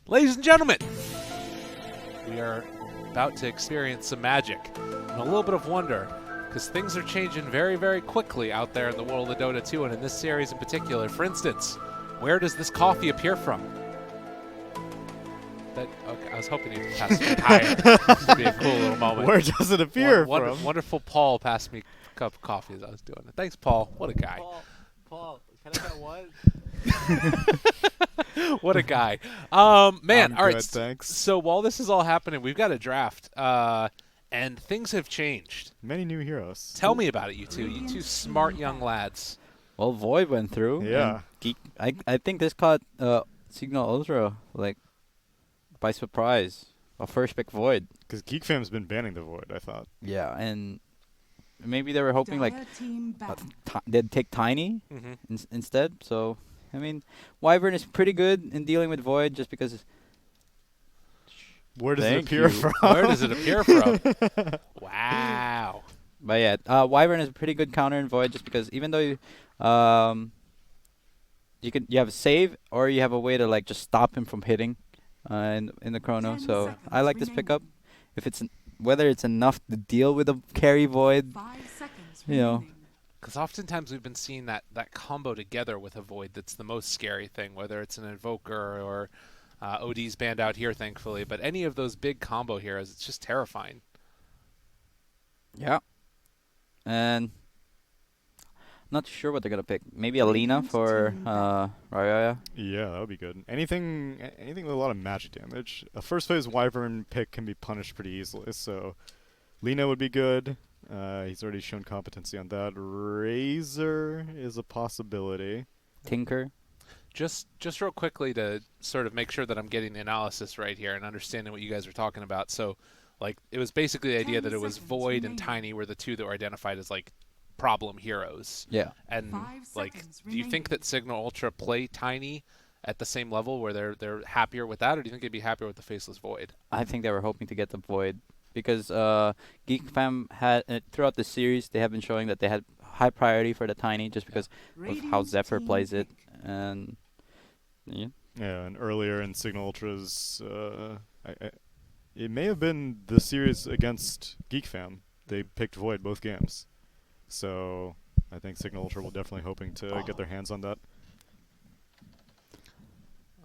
Ladies and gentlemen, we are about to experience some magic and a little bit of wonder because things are changing very, very quickly out there in the world of Dota 2 and in this series in particular. For instance, where does this coffee appear from? Okay, I was hoping you'd pass me higher. This would be a cool little moment. Where does it appear from? Wonderful Paul passed me a cup of coffee as I was doing it. Thanks, Paul. What a guy. Paul, can I get one? What a guy. Man, I'm all right. good, thanks. So while this is all happening, we've got a draft, and things have changed. Many new heroes. Tell me about it, you two smart young lads. Well, Void went through. Yeah. Geek, I think this caught Cignal Ultra like by surprise. A first pick Void. Because Geek Fam's been banning the Void, I thought. Yeah, and maybe they were hoping like they'd take Tiny instead. So I mean, Wyvern is pretty good in dealing with Void just because. Where does it Thank appear you. from? Where does it appear from? Wow. But yeah, Wyvern is a pretty good counter in Void just because even though you have a save or you have a way to like just stop him from hitting in the chrono. So I like this pickup. If it's whether it's enough to deal with a carry Void, you know. Because oftentimes we've been seeing that combo together with a Void that's the most scary thing, whether it's an Invoker or OD's banned out here, thankfully. But any of those big combo heroes, it's just terrifying. Yeah. And not sure what they're going to pick. Maybe Alina for Raya. Yeah, that would be good. Anything with a lot of magic damage. A first phase Wyvern pick can be punished pretty easily, so Lina would be good. He's already shown competency on that. Razor is a possibility. Tinker. Just real quickly to sort of make sure that I'm getting the analysis right here and understanding what you guys are talking about. So, like, it was basically the idea that it was Void and Tiny were the two that were identified as, like, problem heroes. Yeah. And, like, do you think that Cignal Ultra play Tiny at the same level where they're happier with that, or do you think they'd be happier with the Faceless Void? I think they were hoping to get the Void because Geek Fam had throughout the series they have been showing that they had high priority for the Tiny just because of how Zephyr plays it. And yeah, and earlier in Cignal Ultra's, it may have been the series against Geek Fam. They picked Void both games, so I think Cignal Ultra will definitely hoping to get their hands on that.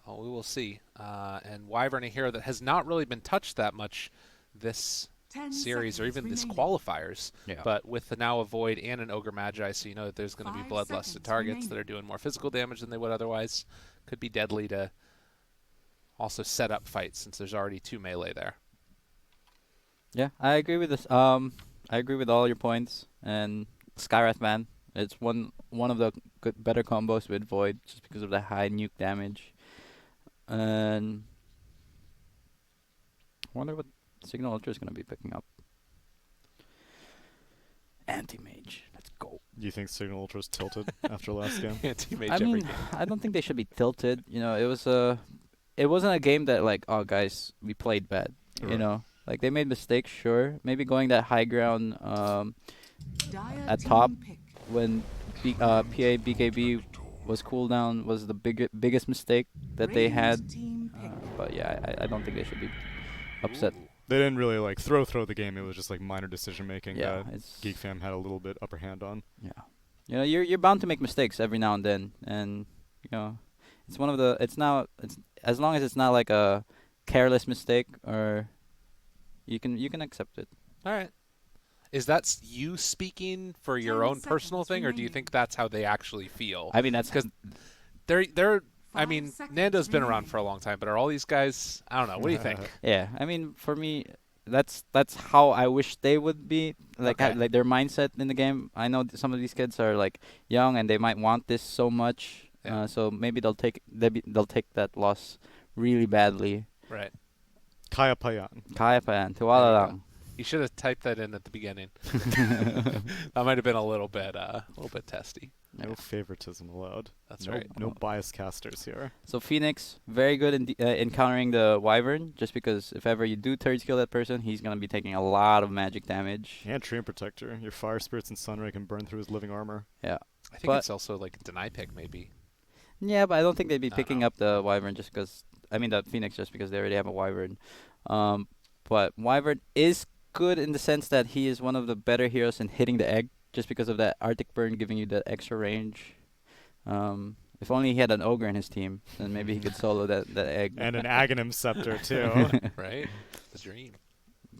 Oh, we will see. And Wyvern, a hero that has not really been touched that much this series or even this qualifiers, but with now a Void and an Ogre Magi, so you know that there's going to be bloodlusted targets that are doing more physical damage than they would otherwise. Could be deadly to also set up fights since there's already two melee there. Yeah, I agree with this. I agree with all your points. And Skywrath Man, it's one of the better combos with Void just because of the high nuke damage. And I wonder what Cignal Ultra is going to be picking up. Anti-Mage. Let's go. Do you think Cignal Ultra's tilted after last game? Anti-Mage I every mean, game. I don't think they should be tilted. You know, it wasn't a game that like, oh guys, we played bad. Right. You know, like they made mistakes, sure. Maybe going that high ground at top when PA BKB was cooldown was the biggest mistake that they had. But yeah, I don't think they should be upset. They didn't really like throw the game. It was just like minor decision making Yeah, that it's Geek Fam had a little bit upper hand on. Yeah, you know, you're bound to make mistakes every now and then, and you know, it's one of the. It's as long as it's not like a careless mistake, or you can accept it. All right. Is that you speaking for your own personal thing, or do you think that's how they actually feel? I mean, that's because they're. I mean, Nando's been around for a long time, but are all these guys? I don't know. What do you think? Yeah, I mean, for me, that's how I wish they would be. Like, like their mindset in the game. I know some of these kids are like young and they might want this so much. Yeah. So maybe they'll take that loss really badly. Right. Kaya Payan. Kaya pa yan. Tiwala lang. You should have typed that in at the beginning. That might have been a little bit testy. No favoritism allowed. That's right. No biased casters here. So Phoenix, very good in countering the Wyvern, just because if ever you do third skill that person, he's going to be taking a lot of magic damage. And Treant Protector. Your Fire Spirits and Sunray can burn through his living armor. Yeah. I think it's also like a deny pick maybe. Yeah, but I don't think they'd be picking up the Wyvern just because I mean the Phoenix just because they already have a Wyvern. But Wyvern is good in the sense that he is one of the better heroes in hitting the egg, just because of that Arctic Burn giving you that extra range. If only he had an Ogre in his team, then maybe he could solo that egg. And an Aghanim Scepter, too. Right? The dream.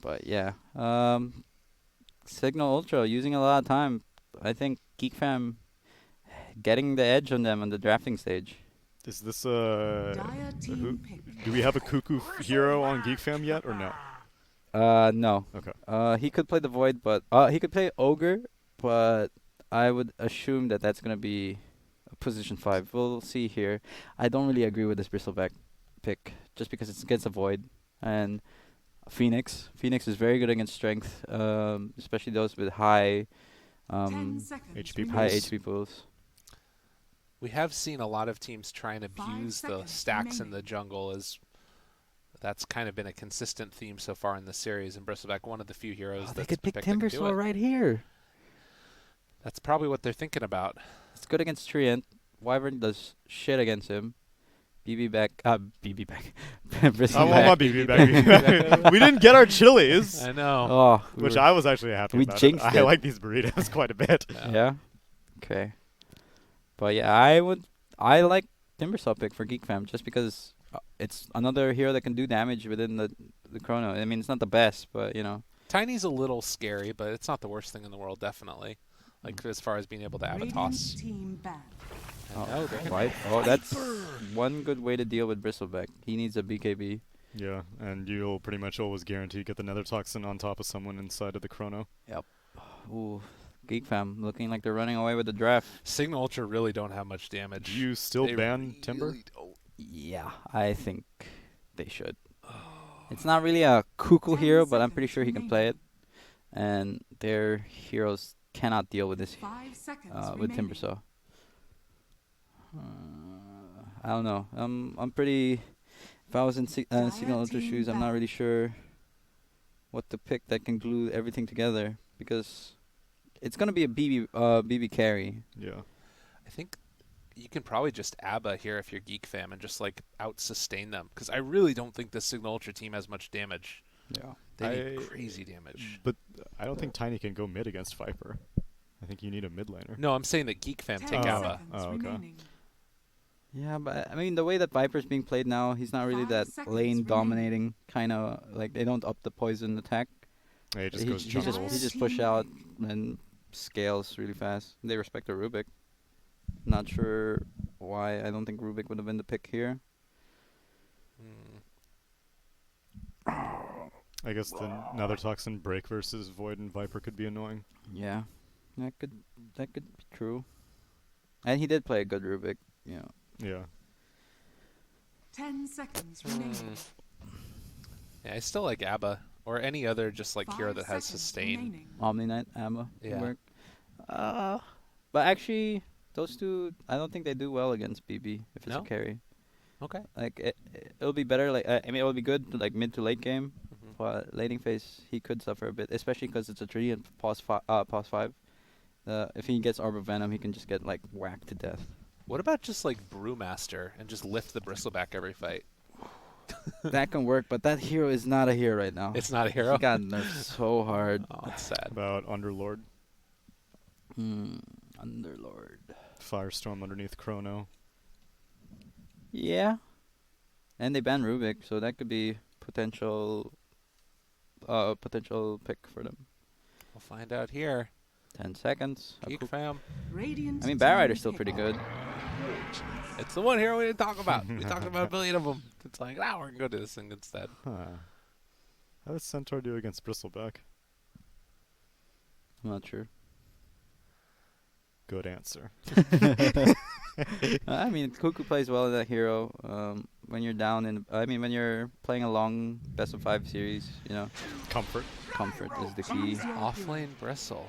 But yeah. Cignal Ultra using a lot of time. I think Geek Fam getting the edge on them on the drafting stage. Is this do we have a Cuckoo hero on Geek Fam yet, or no? No. Okay. He could play the Void, but he could play Ogre, but I would assume that that's gonna be a position 5. We'll see here. I don't really agree with this Bristleback pick, just because it's against a Void and Phoenix. Phoenix is very good against strength, especially those with high HP pools. We have seen a lot of teams try and abuse the stacks in the jungle, as that's kind of been a consistent theme so far in the series. And Bristleback, one of the few heroes they that's could pick picked that can do Timbersaw it. right here. That's probably what they're thinking about. It's good against Treant. Wyvern does shit against him. BB back. Bristleback. I want my BB back. We didn't get our chilies. I know. Oh, Which I was actually happy we about. jinxed I it. like these burritos quite a bit. Yeah. Okay. But yeah, I like Timbersaw pick for Geek Fam just because it's another hero that can do damage within the chrono. I mean, it's not the best, but you know. Tiny's a little scary, but it's not the worst thing in the world, definitely. Like, as far as being able to have a toss. That's one good way to deal with Bristleback. He needs a BKB. Yeah, and you'll pretty much always guarantee get the Nether Toxin on top of someone inside of the chrono. Yep. Ooh, Geek Fam looking like they're running away with the draft. Cignal Ultra really don't have much damage. Do you still They ban really Timber? don't. Yeah, I think they should. It's not really a cuckoo hero, but I'm pretty sure he can play it. And their heroes cannot deal with this with Timbersaw. I don't know. I'm pretty. If I was in Cignal Ultra shoes, I'm not really sure what to pick that can glue everything together, because it's gonna be a BB carry. Yeah. I think you can probably just ABBA here if you're Geek Fam and just like out-sustain them, because I really don't think this Cignal Ultra team has much damage. Yeah. They need crazy damage. But I don't think Tiny can go mid against Viper. I think you need a mid laner. No, I'm saying that Geek Fam take ABBA. Oh, okay. Yeah, but I mean the way that Viper's being played now, he's not really that lane dominating kind of, like they don't up the poison attack. Yeah, he just goes jungle. He just push out and scales really fast. They respect the Rubik. Not sure why. I don't think Rubik would have been the pick here. I guess the Nether Toxin break versus Void and Viper could be annoying. Yeah, that could be true. And he did play a good Rubik. Yeah. Yeah. 10 seconds remaining. Yeah, I still like ABBA or any other just like hero that has sustain. Omni Knight, Amma. Yeah. Work. But actually, those two, I don't think they do well against BB if it's No? a carry. Okay. Like it'll be better. Like I mean, it'll be good like mid to late game. Mhm. But laning phase, he could suffer a bit, especially because it's a tree and pause 5. If he gets Orb of Venom, he can just get like whacked to death. What about just like Brewmaster and just lift the Bristleback every fight? That can work, but that hero is not a hero right now. It's not a hero? He got nerfed so hard. Oh, that's sad. About Underlord. Underlord. Firestorm underneath Chrono. Yeah. And they banned Rubik, so that could be potential pick for them. We'll find out here. 10 seconds. Geek Fam. I mean, Barrider's still pretty good. It's the one hero we didn't talk about. We talked about a billion of them. It's like, we're going to go do this thing instead. Huh. How does Centaur do against Bristleback? I'm not sure. Good answer. I mean, Cuckoo plays well in that hero. When you're down when you're playing a long best of 5 series, you know, Comfort. comfort is the key. Offlane Bristle.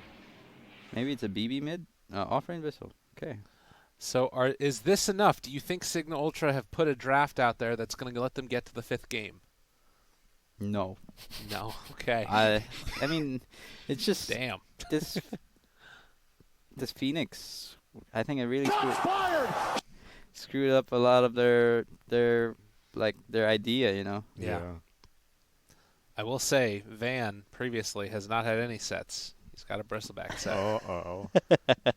Maybe it's a BB mid? Offering Whistle. Okay. So is this enough? Do you think Cignal Ultra have put a draft out there that's going to let them get to the 5th game? No. No. Okay. I mean, it's just Damn. this Phoenix. I think it really screwed up a lot of their like their idea, you know. Yeah. I will say, Van previously has not had any sets. He's got a bristleback set.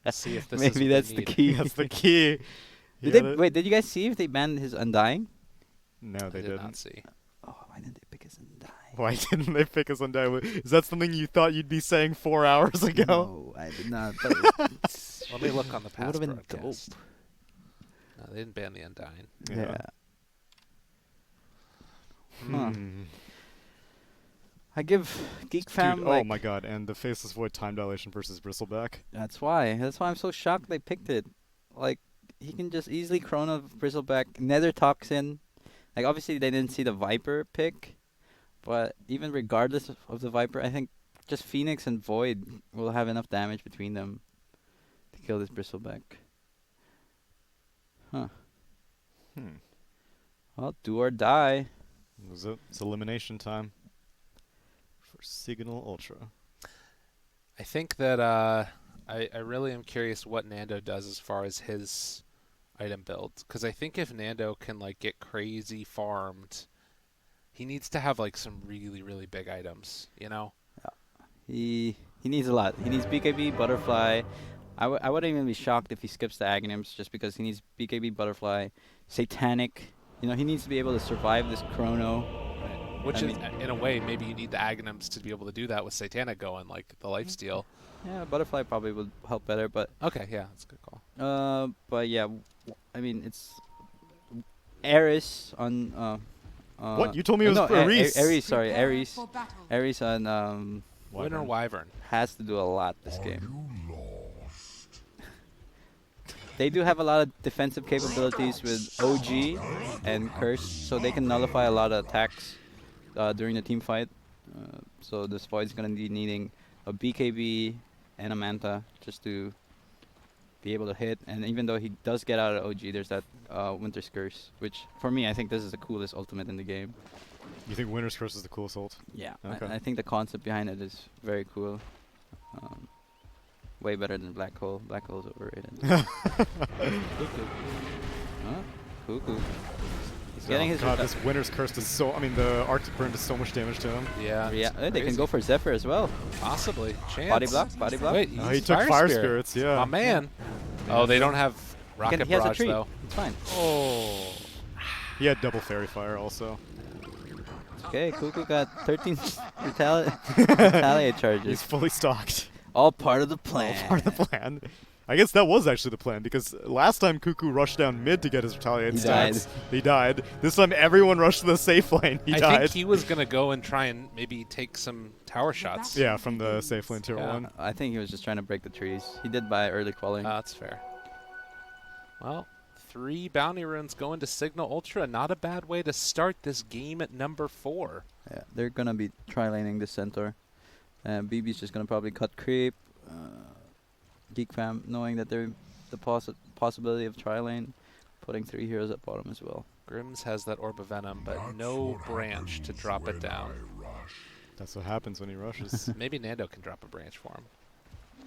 Let's see if this is Maybe what that's they the need. key. That's the key. Did you guys see if they banned his Undying? No, they I did didn't. not see. Oh, why didn't they pick his Undying? Why didn't they pick us on Undying? Is that something you thought you'd be saying 4 hours ago? No, I did not. But Let me look on the it past would have been broadcast. dope. No, they didn't ban the Undying. Yeah. Huh. Hmm. I give Geek Fam Dude, like. oh my god, and the Faceless Void time dilation versus Bristleback. That's why. That's why I'm so shocked they picked it. Like, he can just easily Chrono Bristleback, Nether Toxin. Like, obviously they didn't see the Viper pick, but even regardless of the Viper, I think just Phoenix and Void will have enough damage between them to kill this Bristleback. Huh. Well, do or die. It's elimination time for Cignal Ultra. I think that I really am curious what Nando does as far as his item build, because I think if Nando can like get crazy farmed, he needs to have like some really really big items, you know. He needs a lot. He needs BKB, Butterfly. I wouldn't even be shocked if he skips the Aghanims just because he needs BKB, Butterfly, Satanic. You know, he needs to be able to survive this Chrono. Which I is, in a way, maybe you need the Aghanims to be able to do that with Satanic going, like the lifesteal. Yeah, Butterfly probably would help better, but Okay, yeah, that's a good call. but yeah, I mean it's Ares on What? You told me it was no, for Ares. Ares, sorry, Prepare Ares. for battle. Ares on Winter Wyvern. has to do a lot this game. They do have a lot of defensive capabilities with OG and Curse, so they can nullify a lot of attacks during the team fight. So this Void's gonna be needing a BKB and a Manta just to be able to hit. And even though he does get out of OG, there's that Winter's Curse, which for me, I think this is the coolest ultimate in the game. You think Winter's Curse is the coolest ult? Yeah, Okay. I think the concept behind it is very cool. Way better than Black Hole. Black Hole's overrated. Cuckoo. Huh? Cuckoo. He's getting his God, this Winter's Curse does so. I mean, the Arctic Burn does so much damage to him. Yeah, They can go for Zephyr as well. possibly. Chance. Body block, body block. Wait, Oh, he he took Fire Spirits, yeah. My man. Oh, they don't have Rocket He has a Barrage tree. though. It's fine. Oh. He had double Fairy Fire also. It's okay, Cuckoo got 13 retaliate He's charges. fully stocked. All part of the plan. All part of the plan. I guess that was actually the plan, because last time Cuckoo rushed down mid to get his Retaliate He stacks. He died. This time everyone rushed to the safe lane. He I died. think he was gonna go and try and maybe take some tower shots. Yeah, from the safe lane tier Yeah. 1. I think he was just trying to break the trees. He did buy early quelling. That's fair. Well, 3 bounty runes going to Cignal Ultra. Not a bad way to start this game at number 4. Yeah, they're gonna be tri-laning the centaur. And BB's just gonna probably cut creep. Geek Fam knowing that there's the possibility of tri-lane, putting 3 heroes at bottom as well. Grims has that Orb of Venom, but no branch to drop it down. That's what happens when he rushes. Maybe Nando can drop a branch for him.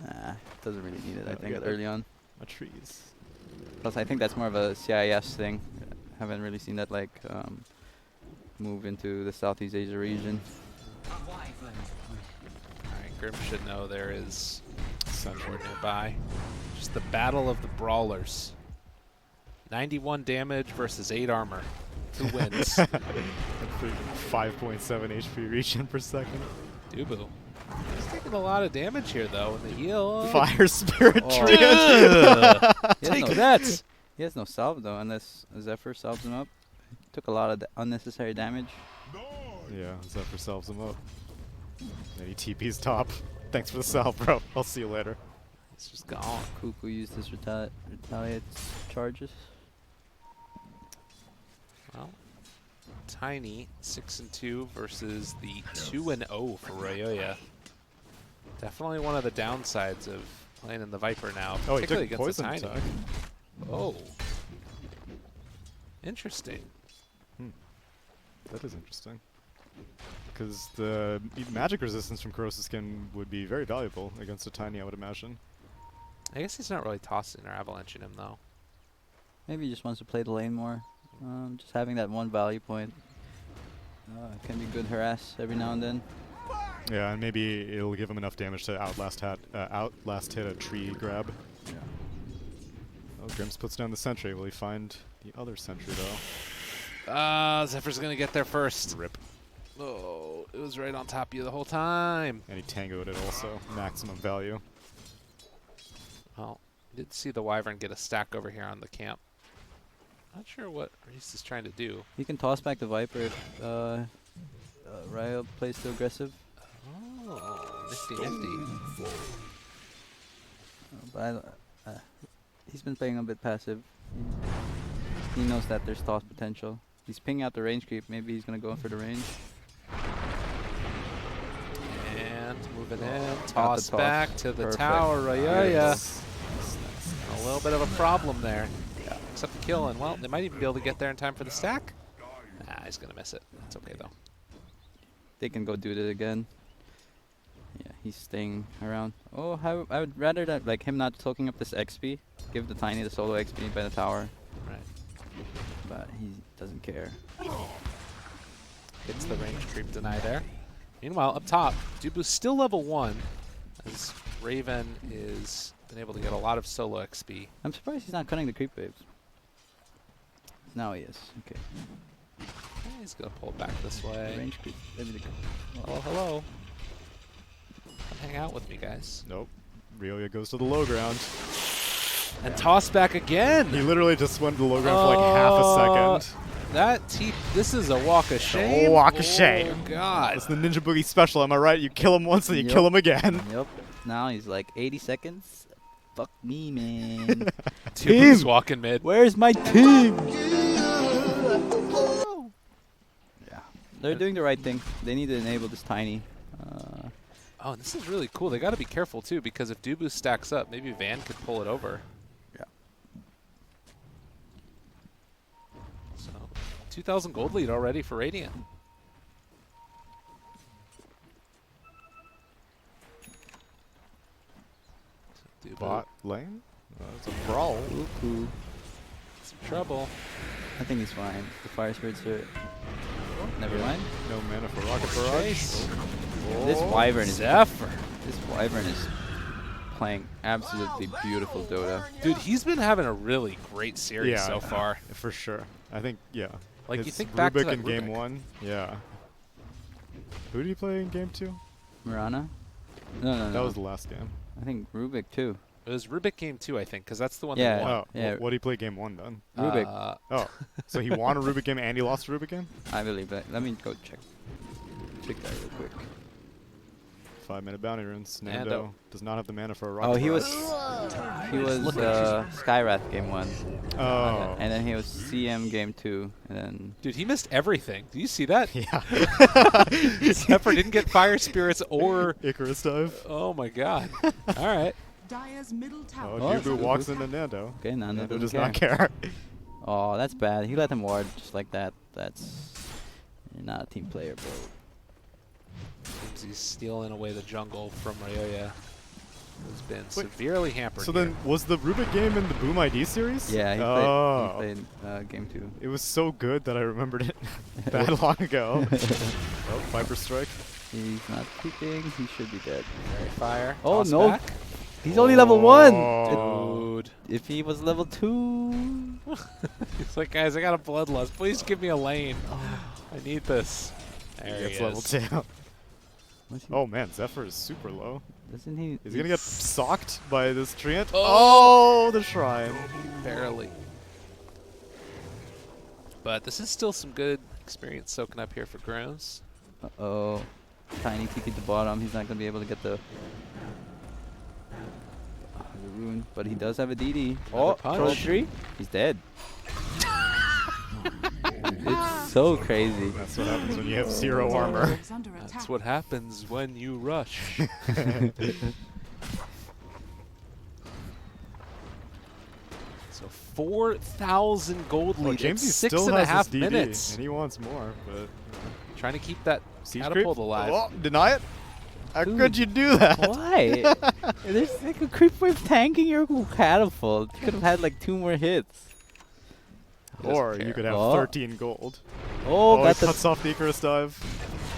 Nah, doesn't really need it, I Yeah, think, yeah, early on. My trees. Plus, I think that's more of a CIS thing. Haven't really seen that, like, move into the Southeast Asia region. Alright, Grim should know there is Sunward nearby. Just the battle of the brawlers. 91 damage versus 8 armor. Who wins? 5.7 HP regen per second. Dubu. He's taking a lot of damage here, though, in the heal. Fire Spirit Oh. Treant. He has Take no- that! He has no salve, though, unless Zephyr salves him up. Took a lot of unnecessary damage. Yeah, Zephyr salves him up. And he TP's top. Thanks for the salve, bro. I'll see you later. It's just gone. Cuckoo used his retaliate charges. Well, Tiny 6-2 versus the 2-0 for Ryoya. Definitely one of the downsides of playing in the Viper now, Oh, he particularly took against the poison Tiny. attack. Oh, interesting. That is interesting. Because the magic resistance from Corrosive Skin would be very valuable against a Tiny, I would imagine. I guess he's not really tossing or avalanching him though. Maybe he just wants to play the lane more. Just having that one value point can be good harass every now and then. Yeah, and maybe it'll give him enough damage to outlast hit a tree grab. Yeah. Oh, Grims puts down the sentry. Will he find the other sentry though? Zephyr's gonna get there first. Rip. Oh, it was right on top of you the whole time. And he tangoed it also. Maximum value. Well, did see the Wyvern get a stack over here on the camp. Not sure what Reese is trying to do. He can toss back the Viper if Ryo plays too aggressive. Oh, nifty. But he's been playing a bit passive. He knows that there's toss potential. He's pinging out the range creep. Maybe he's going to go in for the range. And moving in. Got Toss the back to the Perfect. tower. Raya. Nice. A little bit of a problem there. Except the kill. And, well, they might even be able to get there in time for the stack. Nah, he's going to miss it. That's okay, though. They can go do it again. Yeah, he's staying around. Oh, I would rather that like him not soaking up this XP. Give the Tiny the solo XP by the tower. Right. But he doesn't care. Gets the range creep deny there. Meanwhile, up top, Dubu's still level 1, as Raven is been able to get a lot of solo XP. I'm surprised he's not cutting the creep waves. Now he is. Okay. He's gonna pull it back this way. Range creep. Oh, hello. Come hang out with me, guys. Nope. Ryoya goes to the low ground. And toss back again. He literally just went to the low ground for like half a second. This is a walk of shame. A walk of shame. Oh, God. It's the Ninja Boogie special, am I right? You kill him once and you kill him again. Yep. Now he's like 80 seconds. Fuck me, man. Dubu's walking mid. Where's my team? Yeah. They're doing the right thing. They need to enable this Tiny. Oh, and this is really cool. They got to be careful, too, because if Dubu stacks up, maybe Van could pull it over. Yeah. So, 2,000 gold lead already for Radiant. So Dubu, Bot lane? It's a brawl. Ooh. some trouble. I think he's fine. The fire spirits are... Never mind. No mana for Rocket Barrage. Chase. This Wyvern is... Zephyr. This Wyvern is playing absolutely beautiful Dota. Dude, he's been having a really great series so far. For sure. I think, yeah. Like, you His think back to Rubik that in game Rubik. 1. Yeah. Who did he play in game 2? Mirana? No. That was the last game. I think Rubik too. It was Rubik game 2, I think, because that's the one Yeah. they won. Oh, Yeah. what did he play game 1 then? Rubik. Oh, so he won a Rubik game and he lost a Rubik game? I believe that. Let me go check. Check that real quick. 5-minute bounty runes. Nando. Nando does not have the mana for a Rocket Oh, he was Look at Skyrath game 1. Oh. And then he was CM game 2. And then Dude, he missed everything. Do you see that? Yeah. Zephyr didn't get Fire Spirits or... Icarus dive. Oh, my God. All right. Dire's middle tower. Oh, Oh, Dubu walks into Nando. okay, Nando Nando doesn't does not care. Oh, that's bad. He let him ward just like that. That's... You're not a team player, bro. Seems he's stealing away the jungle from Ryoya, who's been severely hampered So here. then, was the Rubik game in the Boom ID series? Yeah, he Oh. played game 2. It was so good that I remembered it that long ago. Oh, Viper Strike. He's not creeping. He should be dead. Fairy Fire. Oh, toss no. back. He's only level 1! Dude. If he was level 2... He's like, guys, I got a bloodlust. Please give me a lane. I need this. There he It's is. level 2. What's he- Oh man, Zephyr is super low. Doesn't he... Is he gonna get socked by this treant? Oh! Oh, the shrine. Barely. But this is still some good experience soaking up here for Grows. Uh-oh. Tiny TP at the bottom. He's not going to be able to get the rune. But he does have a DD. Another Oh, punch. Troll Tree. He's dead. It's so crazy. That's what happens when you have 0 armor. Is under That's attack. what happens when you rush. So 4,000 gold Oh, lead in Jamesy six still and a has half his DD, minutes. and he wants more, but Trying to keep that Siege catapult creep? alive. Oh, deny it? How Dude. could you do that? Why? There's like a creep wave tanking your catapult. You could have had like 2 more hits. Or care. you could have Oh. 13 gold. Oh, he that's cuts off the Icarus dive.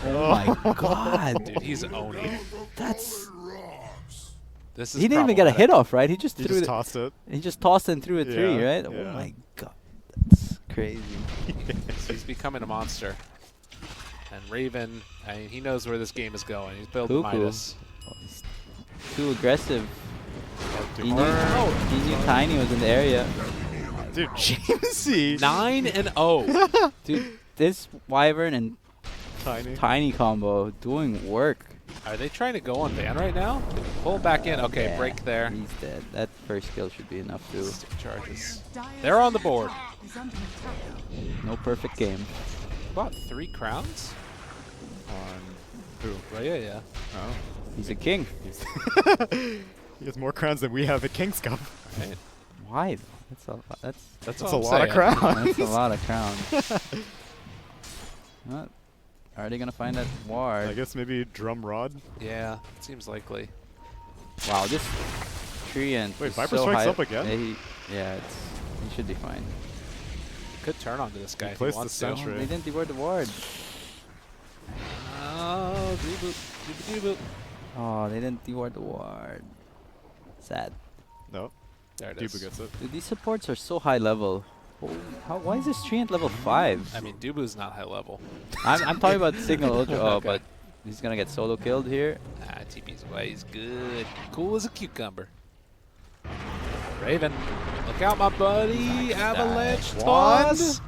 oh my god. Dude, he's owning. That's This is he didn't even get a hit problematic. off, right? He just He threw just it. tossed it. He just tossed and threw a three, Yeah, right? Oh yeah. my god. That's crazy. He's becoming a monster. And Raven, I mean, he knows where this game is going. He's building Cuckoo. Midas. Oh, he's too aggressive. Dude, He knew Tiny was in the area. Dude, Jamesy. 9-0. Dude, this Wyvern and Tiny. Tiny combo doing work. Are they trying to go on Van right now? Pull it back in. Okay, Yeah, break there. He's dead. That first kill should be enough too. Stick charges. Dire's They're on the board. is under attack. No perfect game. About 3 crowns? On who? Well, yeah. Oh. He's a king. He has more crowns than we have at King's Cup. Right. Why? That's a That's That's all a I'm lot of saying. crowns. That's a lot of crowns. What? Are they gonna find that ward? I guess maybe Drum Rod. Yeah, it seems likely. Wow, this Treant. Wait, is Viper so strikes high. up again? Yeah, he should be fine. Could turn onto this guy if he placed the wants to. sentry. Oh, they didn't reward the ward. Oh, doo-boop. Oh, they didn't reward the ward. Sad. No, There it Duba is. gets it. Dude, these supports are so high level. Why is this Treant level 5? I mean, Dubu's not high level. I'm talking about Cignal Ultra. Oh, Okay. but he's gonna get solo killed here. Ah, TP's away. He's good. Cool as a cucumber. Raven. Look out, my buddy. Avalanche Wand. toss.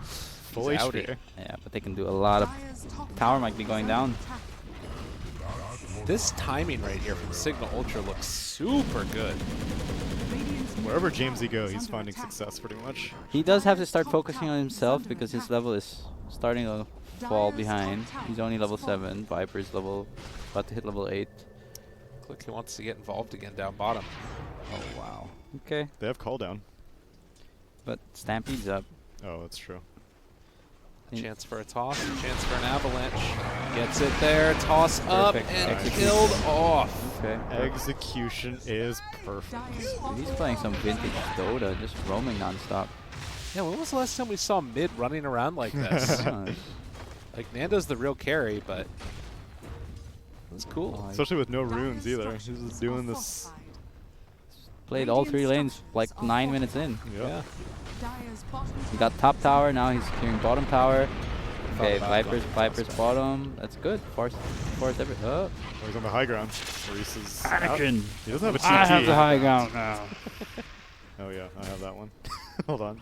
Full He's HP. outie. Yeah, but they can do a lot of. Dire's top Tower might be going down. This timing right here from Cignal Ultra looks super good. Wherever Jamesy go, he's finding success pretty much. He does have to start focusing on himself because his level is starting to fall behind. He's only level 7. Viper's about to hit level 8. Looks like he wants to get involved again down bottom. Oh wow. Okay, They have call down. but Stampede's up. Oh, that's true. A chance for a toss, a chance for an avalanche. Gets it there, toss up, Perfect and execution. killed off. Okay. Execution is perfect. Dude, he's playing some vintage Dota, just roaming nonstop. Yeah, when was the last time we saw mid running around like this? Yeah. Like, Nando's the real carry, but it was cool. Especially with no runes either. He's just doing this. Played all 3 lanes like 9 minutes in. Yeah. He got top tower, now he's clearing bottom tower. Okay, about Viper's bottom. That's good. Force every. Oh, Oh, he's on the high ground. Reese out. Anakin. He doesn't have a TT. I have the high ground now. Oh yeah, I have that one. Hold on.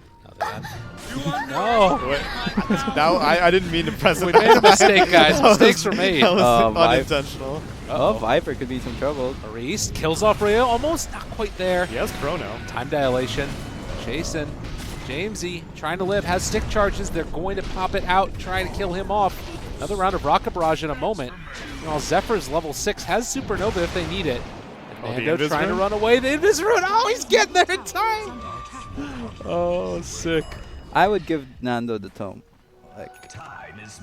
No, Wait. I didn't mean to press it. we made a mistake, guys. Mistakes were made. That was Vi- unintentional. Oh, Viper could be in some trouble. Maurice kills off Rayo, almost not quite there. He has chrono. Time dilation. Jason. Jamesy trying to live, has stick charges. They're going to pop it out, trying to kill him off. Another round of Rocket Barrage in a moment. While Zephyr's level 6 has Supernova if they need it. Oh, And the Nando Invis trying to rune? run away. The Invis rune. Oh, he's getting there in time. Oh, sick. I would give Nando the tome. Like,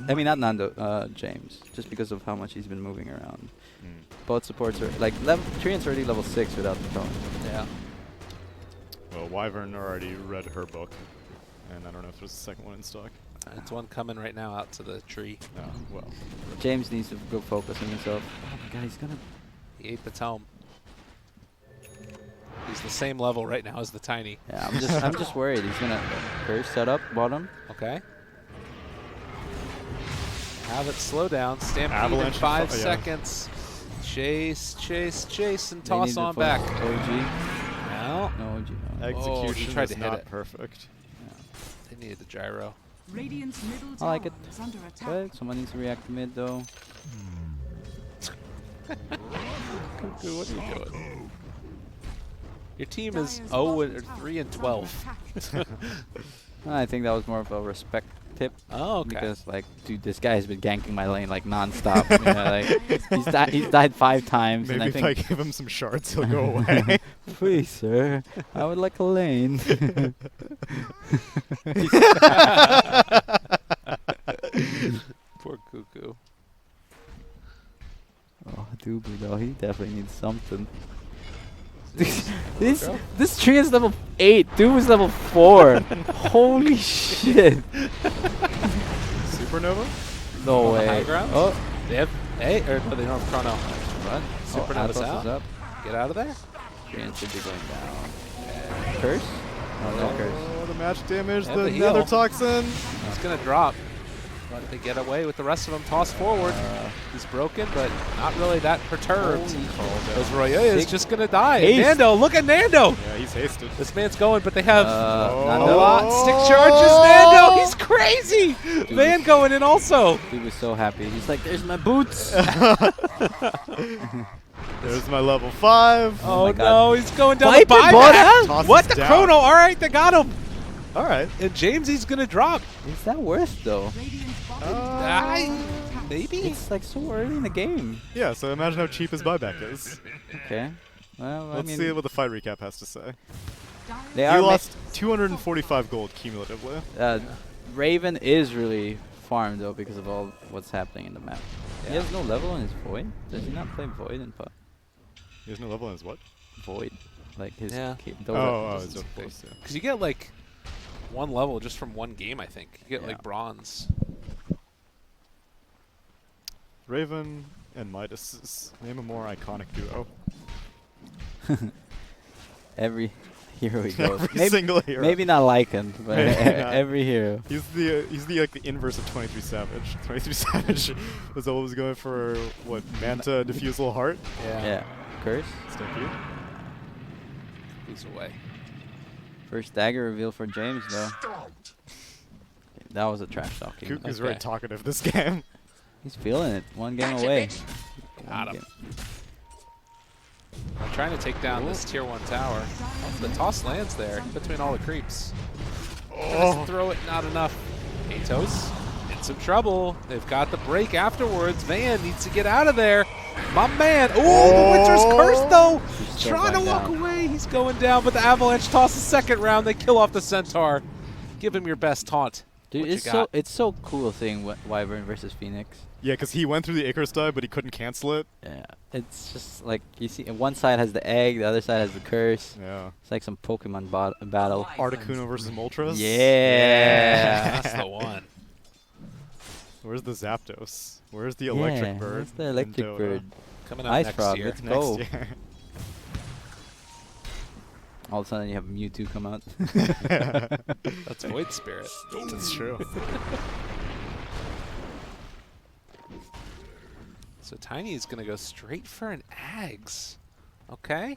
I mean, not Nando, James, just because of how much he's been moving around. Both supports are like Treant's already level 6 without the tome. Yeah. Well, Wyvern already read her book, and I don't know if there's a second one in stock. It's one coming right now out to the tree. No, well. James needs to go focus on himself. Oh my god, he's gonna. He ate the tome. He's the same level right now as the Tiny. Yeah, I'm just worried. He's gonna first set up bottom. Okay. Have it slow down. Stampede Avalanche in in 5 yeah. seconds. Chase, and They toss need to on focus. back. OG. No, No OG. No. Execution tried is to hit not it. perfect. they needed the gyro. Radiant's middle I like tower it. is under attack. But someone needs to react to mid though. Cuckoo, what are you doing? Your team is 0 or 3 and 12. I think that was more of a respect tip. Oh, okay. Because like, dude, this guy has been ganking my lane like nonstop. You know, like he's died 5 times, Maybe and I if I think, give him some shards, he'll go away. please, sir, I would like a lane. Poor Cuckoo. Oh, Doobie though, he definitely needs something. this tree is level 8. Dude was level 4. Holy shit. Supernova? No On the high way. ground? Oh, They have A, or no, they don't have Chrono. run. Supernova's Athos out. is up. Get out of there. Green should be going down. Curse? No, no curse. Oh, the match damage, And the the heal. nether toxin. He's going to drop. But they get away with the rest of them. Toss forward. He's broken, but not really that perturbed. Because Roya is just going to die. Haste. Nando, look at Nando. Yeah, he's hasted. This man's going, but they have Not a no. lot. Stick charges, Nando. He's crazy. Van going in also. He was so happy. He's like, there's my boots. There's my level 5. Oh, my God. no, he's going down Viper the buyback. bought Tosses What the down. Chrono? All right, they got him. All right. And Jamesy's going to drop. Is that worth though? Radiant's bottom Maybe. It's like so early in the game. Yeah, so imagine how cheap his buyback is. Okay. Well, I Let's mean, see what the fight recap has to say. they He are ma- lost 245 gold cumulatively. Raven is really farmed though because of all what's happening in the map. He Yeah. has no level in his Void. Does he not play Void in PUBG? He has no level in his what? Void, like his. Yeah. Oh, doesn't it's of big. course, yeah. Because you get like one level just from one game, I think. You get Yeah. like bronze. Raven and Midas. Name a more iconic duo. Every hero he goes. Every maybe, single hero. maybe not Lycan, but Maybe not. every hero. He's the like the inverse of 23 Savage. 23 Savage was always going for what Manta Diffusal Heart. Yeah. Curse. Stampede. He's away. First dagger reveal for James though. That was a trash talking. Kook is Okay. very talkative this game. He's feeling it. One game away. Got One him. game. I'm trying to take down this tier 1 tower. Oh, the toss lands there between all the creeps. Oh. Throw it, not enough. Atos in some trouble. They've got the break afterwards. Van needs to get out of there. My man. Ooh, the Winter's Curse though. He's still Trying to going walk down. away. He's going down, but the Avalanche toss the second round. They kill off the Centaur. Give him your best taunt. Dude, What you it's got? so cool seeing Wyvern versus Phoenix. Yeah, because he went through the Icarus dive, but he couldn't cancel it. Yeah, it's just like you see, one side has the egg, the other side has the curse. Yeah. It's like some Pokemon battle. Articuno versus Moltres. Yeah. That's the one. Where's the Zapdos? Where's the electric Yeah, bird? that's the in electric Dota? bird. Coming up Ice next Frog, year. let's Next go. year. All of a sudden you have Mewtwo come out. That's Void Spirit. That's true. So Tiny is going to go straight for an Ags. Okay.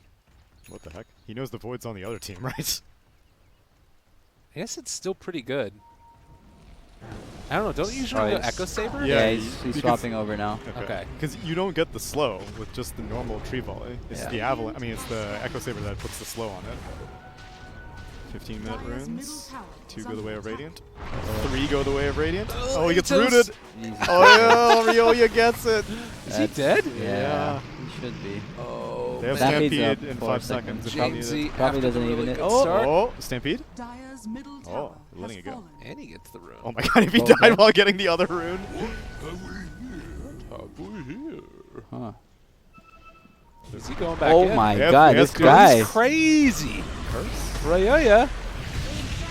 What the heck? He knows the Void's on the other team, right? I guess it's still pretty good. I don't know. Don't you usually Oh, go it's- Echo Saber? Yeah, Yeah, you- he's because- swapping over now. Okay. Because you don't get the slow with just the normal tree volley. It's Yeah. the avalanche. I mean, it's the Echo Saber that puts the slow on it. 15-minute runes. 2 go the way of Radiant. 3 go the way of Radiant. Oh, he gets Atos. rooted. Easy. Oh, yeah, Ryoya gets it. Is he dead? Yeah, he should be. Oh, They have man. Stampede's Stampede up in 4 5 seconds. if you need Jamesy it. Probably after doesn't the even really hit- good oh! start. Oh, Stampede? Dyer's middle Oh, tower letting has it go. fallen. And he gets the rune. Oh my god, if he Okay. died while getting the other rune. Huh. Is he going back Oh in? my Yep, god, yes, this dude. guy. He's crazy. Ryoya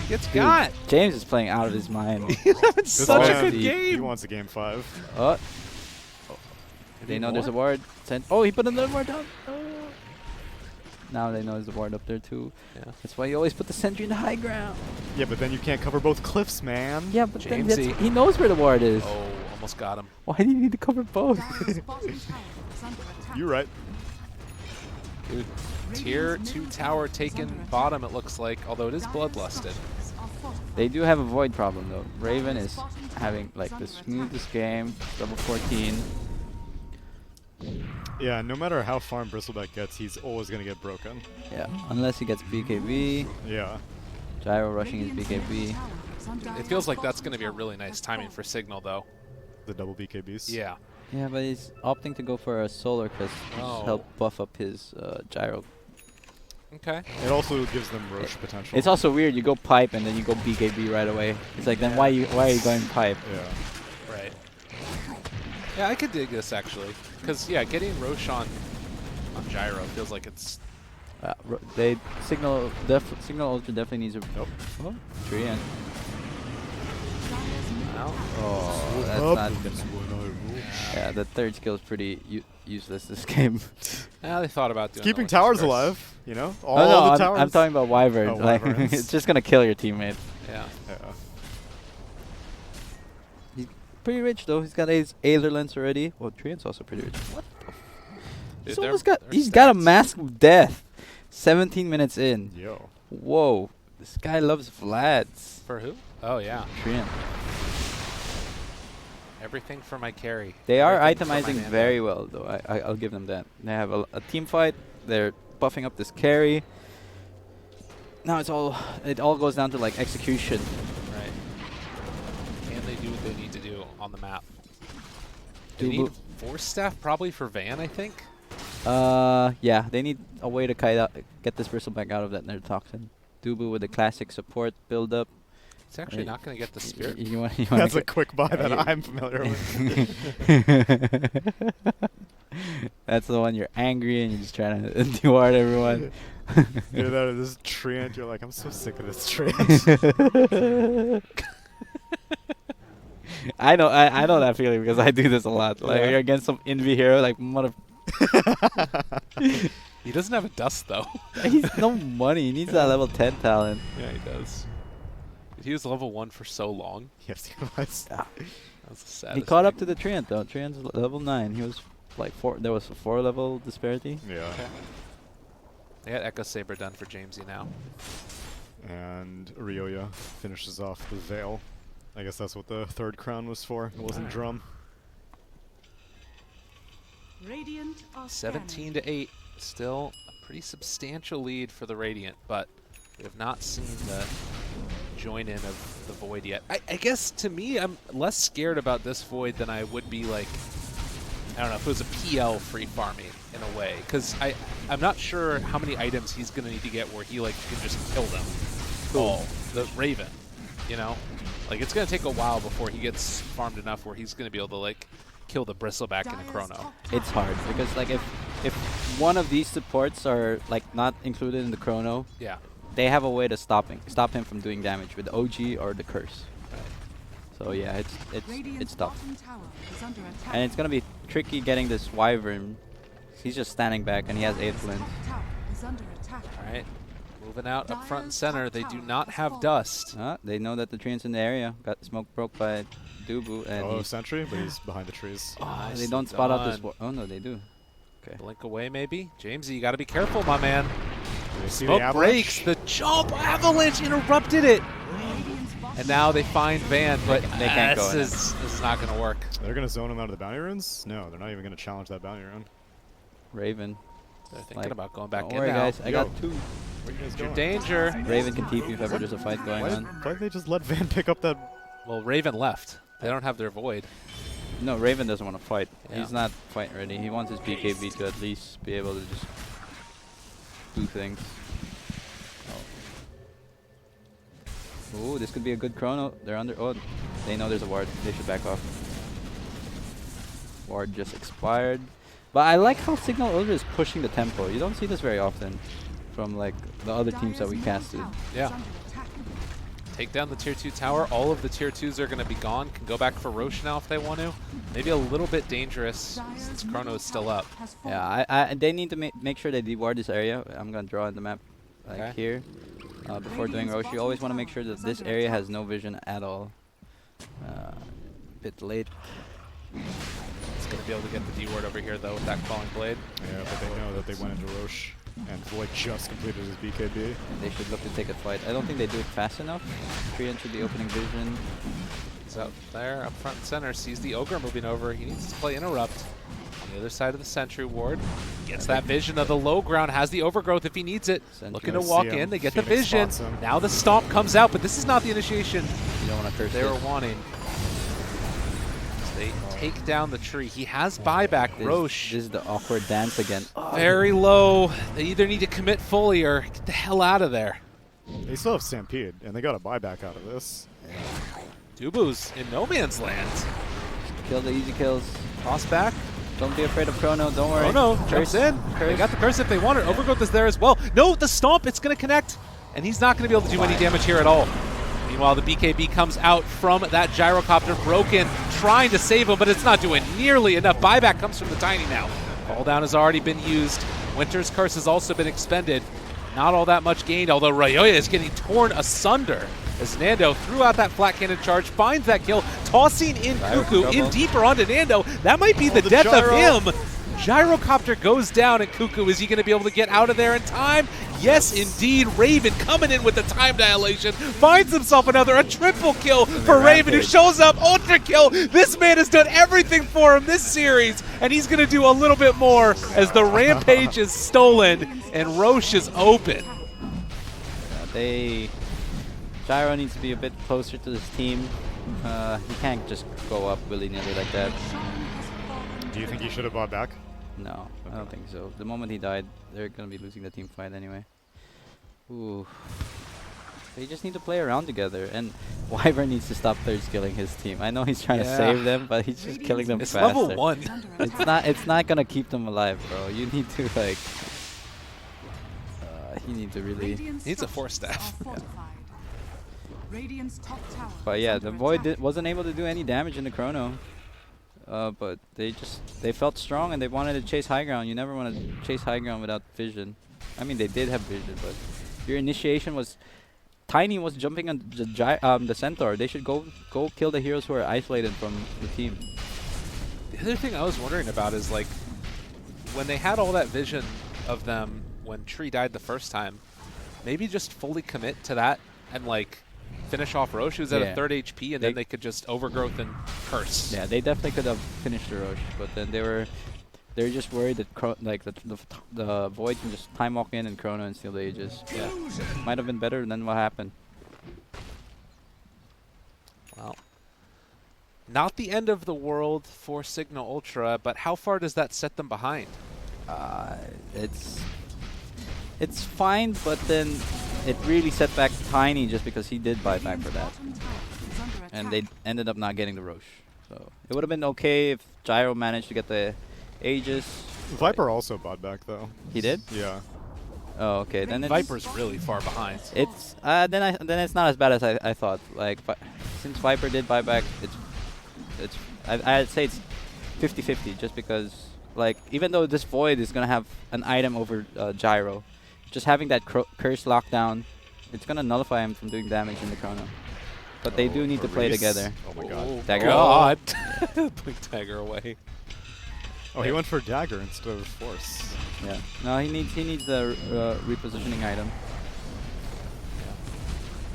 gets Dude, got. James is playing out of his mind. He's having This such a man, good He game. wants a game 5. Oh. They know there's a ward. Oh, he put another ward down. Oh. Now they know there's a ward up there too. Yeah. That's why you always put the sentry in the high ground. Yeah, but then you can't cover both cliffs, man. Yeah, but then Jamesy. he knows where the ward is. Oh, almost got him. Why do you need to cover both? Dyer's bottom tower is under attack. You're right. Dude, tier 2 tower taken bottom, it looks like, although it is bloodlusted. They do have a void problem though. Raven is having like the smoothest game, level 14. Yeah, no matter how farm Bristleback gets, he's always going to get broken. Yeah, unless he gets BKB. Yeah. Gyro rushing his BKB. It feels like that's going to be a really nice timing for Cignal, though. The double BKBs. Yeah. Yeah, but he's opting to go for a solar crest to Oh. help buff up his gyro. Okay. It also gives them Roche potential. It's also weird. You go pipe and then you go BKB right away. It's like then why are you going pipe? Yeah. Right. Yeah, I could dig this, actually. Because, yeah, getting Roche on Gyro feels like it's Signal Ultra definitely needs a tree and oh, that's not good. Yeah, the third skill is pretty useless this game. Yeah, they thought about doing Keeping that towers first. alive, you know? All no, the towers. I'm talking about Wyvern. Oh, Like, Wyverns. it's just gonna kill your teammate. Yeah. He's pretty rich though. He's got his Aether Lens already. Well, Trian's also pretty rich. What? Dude, He's got a stats. Mask of Death. 17 minutes in. Yo. Whoa. This guy loves Vlads. For who? Oh, yeah. Trian. Everything for my carry. They are Everything for my itemizing mana. very well though. I'll give them that. They have a team fight. They're buffing up this carry. Now it all goes down to like execution. Right. Can they do what they need to do on the map? They Dubu. need Force Staff probably for Van, I think. Yeah, they need a way to get this bristle back out of that nerd toxin. Dubu with the classic support build up. It's actually not going to get the Spirit. You want That's a quick buy that I'm familiar with. That's the one you're angry and you're just trying to duard everyone. You're there, this treant, you're like, I'm so sick of this treant. I know that feeling because I do this a lot. Like you're against some Envy hero, like mother. He doesn't have a dust, though. He's no money. He needs that level 10 talent. Yeah, he does. He was level 1 for so long. Yes, he was. That was the saddest He caught up thing. to the Treant though. Treant's level 9. He was like 4. There was a 4 level disparity. Yeah. Okay. They got Echo Saber done for Jamesy now. And Ryoya finishes off the Veil. I guess that's what the third crown was for. It wasn't drum. Radiant are 17 to 8. Still a pretty substantial lead for the Radiant, but we have not seen the join in of the Void yet. I guess to me, I'm less scared about this Void than I would be like, I don't know, if it was a PL free farming in a way. Because I'm not sure how many items he's going to need to get where he like can just kill them. All. The Raven, you know? Like it's going to take a while before he gets farmed enough where he's going to be able to like kill the Bristleback in a Chrono. It's hard because like if one of these supports are like not included in the Chrono, Yeah. they have a way to stop him from doing damage with the OG or the Curse. Right. So yeah, it's tough. bottom tower is under attack. And it's gonna be tricky getting this Wyvern. He's just standing back and he has 8 flints. Top tower is under attack. All right. Moving out up front and center. They do not have dust. They know that the Treant's in the area. Got smoke broke by Dubu and Oh, Sentry, but he's behind the trees. they Nicely don't spot out this. done. Oh no, they do. Okay. Blink away, maybe. Jamesy, you got to be careful, my man. You see Smoke the avalanche? breaks. The jump avalanche interrupted it. Radiant's bottom And now they find Van, but They can't go in this is not going to work. They're going to zone him out of the bounty runes? No, they're not even going to challenge that bounty rune. Raven. They're thinking Like, about going back Don't in worry, now. guys. I got 2. Where are you guys Your going? danger. Raven can TP if ever there's a fight going on. Why did they just let Van pick up that? Well, Raven left. They don't have their Void. No, Raven doesn't want to fight. Yeah. He's not fight ready. He wants his BKB to at least be able to just do things. Oh. Ooh, this could be a good Chrono. They're under. Oh, they know there's a ward. They should back off. Ward just expired. But I like how Cignal Ultra is pushing the tempo. You don't see this very often from like the other teams that we casted. Yeah. Take down the tier 2 tower. All of the tier 2s are going to be gone. Can go back for Roche now if they want to. Maybe a little bit dangerous since Chrono is still up. Yeah, they need to make sure they deward this area. I'm gonna draw on the map like Okay. here. Before doing Roche, you always want to make sure that this area has no vision at all. Bit late. It's going to be able to get the D ward over here though with that Crawling Blade. Yeah, but they know that they went into Roche, and Void just completed his BKB. And they should look to take a fight. I don't think they do it fast enough. Treant should be opening vision. He's out there, up front and center, sees the Ogre moving over. He needs to play Interrupt. On the other side of the Sentry Ward. Gets that vision of the low ground, has the Overgrowth if he needs it. Sentry. Looking to I see walk him. in, they get the Phoenix vision. spots him. Now the Stomp comes out, but this is not the initiation You don't want to curse they were this. wanting. So they take down the tree. He has buyback, Roche. This is the awkward dance again. Very low. They either need to commit fully or get the hell out of there. They still have Stampede, and they got a buyback out of this. Dubu's in no man's land. Kill the easy kills. Toss back. Don't be afraid of Chrono. Don't worry. Oh no, Curse. jumps in. They got the curse if they want it. Overgrowth is there as well. No, the stomp, it's going to connect. And he's not going to be able to do any damage here at all. Meanwhile, the BKB comes out from that gyrocopter, broken, trying to save him, but it's not doing nearly enough. Buyback comes from the Tiny now. Fall down has already been used. Winter's Curse has also been expended. Not all that much gained, although Ryoya is getting torn asunder as Nando threw out that flat cannon charge, finds that kill, tossing in Cuckoo in deeper onto Nando. That might be the death of him. Gyrocopter goes down, and Cuckoo, is he going to be able to get out of there in time? Yes, indeed. Raven coming in with the time dilation, finds himself a triple kill for Raven, who shows up, ultra kill. This man has done everything for him this series, and he's going to do a little bit more as the Rampage is stolen and Roche is open. Gyro needs to be a bit closer to this team. He can't just go up willy-nilly like that. Do you think he should have bought back? No, I don't think so. The moment he died, they're going to be losing the team fight anyway. Ooh. They just need to play around together, and Wyvern needs to stop third skilling his team. I know he's trying to save them, but he's just killing them it's faster. Level 1. It's not going to keep them alive, bro. You need to, like... he needs to really... He needs a 4-staff. But yeah, the Void wasn't able to do any damage in the Chrono. But they felt strong and they wanted to chase high ground. You never want to chase high ground without vision. I mean, they did have vision, but your initiation was... Tiny was jumping on the Centaur. They should go kill the heroes who are isolated from the team. The other thing I was wondering about is, like, when they had all that vision of them when Tree died the first time, maybe just fully commit to that and, like, finish off Roche, who's at a 3rd HP, and then they could just Overgrowth and Curse. Yeah, they definitely could have finished the Roche, but then they're just worried that the Void can just time walk in and Chrono and steal the Aegis. Yeah, might have been better than what happened. Well, not the end of the world for Cignal Ultra, but how far does that set them behind? It's fine, but then it really set back Tiny just because he did buy back for that. And they ended up not getting the Roche. So it would have been okay if Gyro managed to get the Aegis. Viper also bought back, though. He did? Yeah. Oh, okay. Then Viper's really far behind. It's then it's not as bad as I thought. Like, since Viper did buy back, I'd say it's 50-50, just because, like, even though this Void is gonna have an item over Gyro, just having that curse lockdown, it's gonna nullify him from doing damage in the Chrono. But they do need to play together. Oh my god. Dagger. God. Put Dagger away. Oh, he went for Dagger instead of Force. Yeah. No, he needs the repositioning item.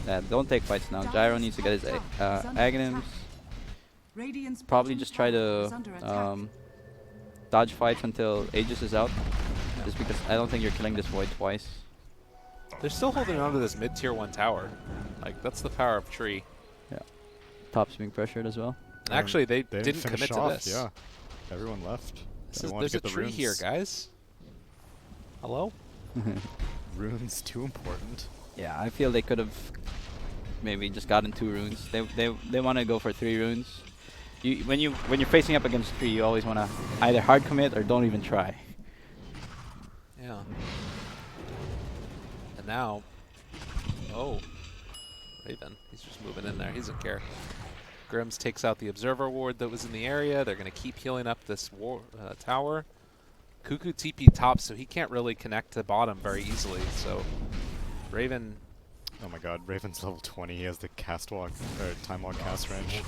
Yeah, don't take fights now. Gyro needs to get his Aghanims. Probably just try to dodge fights until Aegis is out. Just because I don't think you're killing this Void twice. They're still holding on to this mid-tier 1 tower. Like, that's the power of Tree. Yeah. Top's being pressured as well. Actually, they didn't commit to this. Yeah. Everyone left. There's a tree here, guys. Hello? Runes too important. Yeah, I feel they could have maybe just gotten 2 runes. They want to go for 3 runes. When you're facing up against 3, you always want to either hard commit or don't even try. Yeah. And now, Raven, he's just moving in there. He doesn't care. Grims takes out the Observer Ward that was in the area. They're going to keep healing up this tower. Cuckoo TP top, so he can't really connect to bottom very easily. So Raven... Oh my god, Raven's level 20. He has the time walk cast range.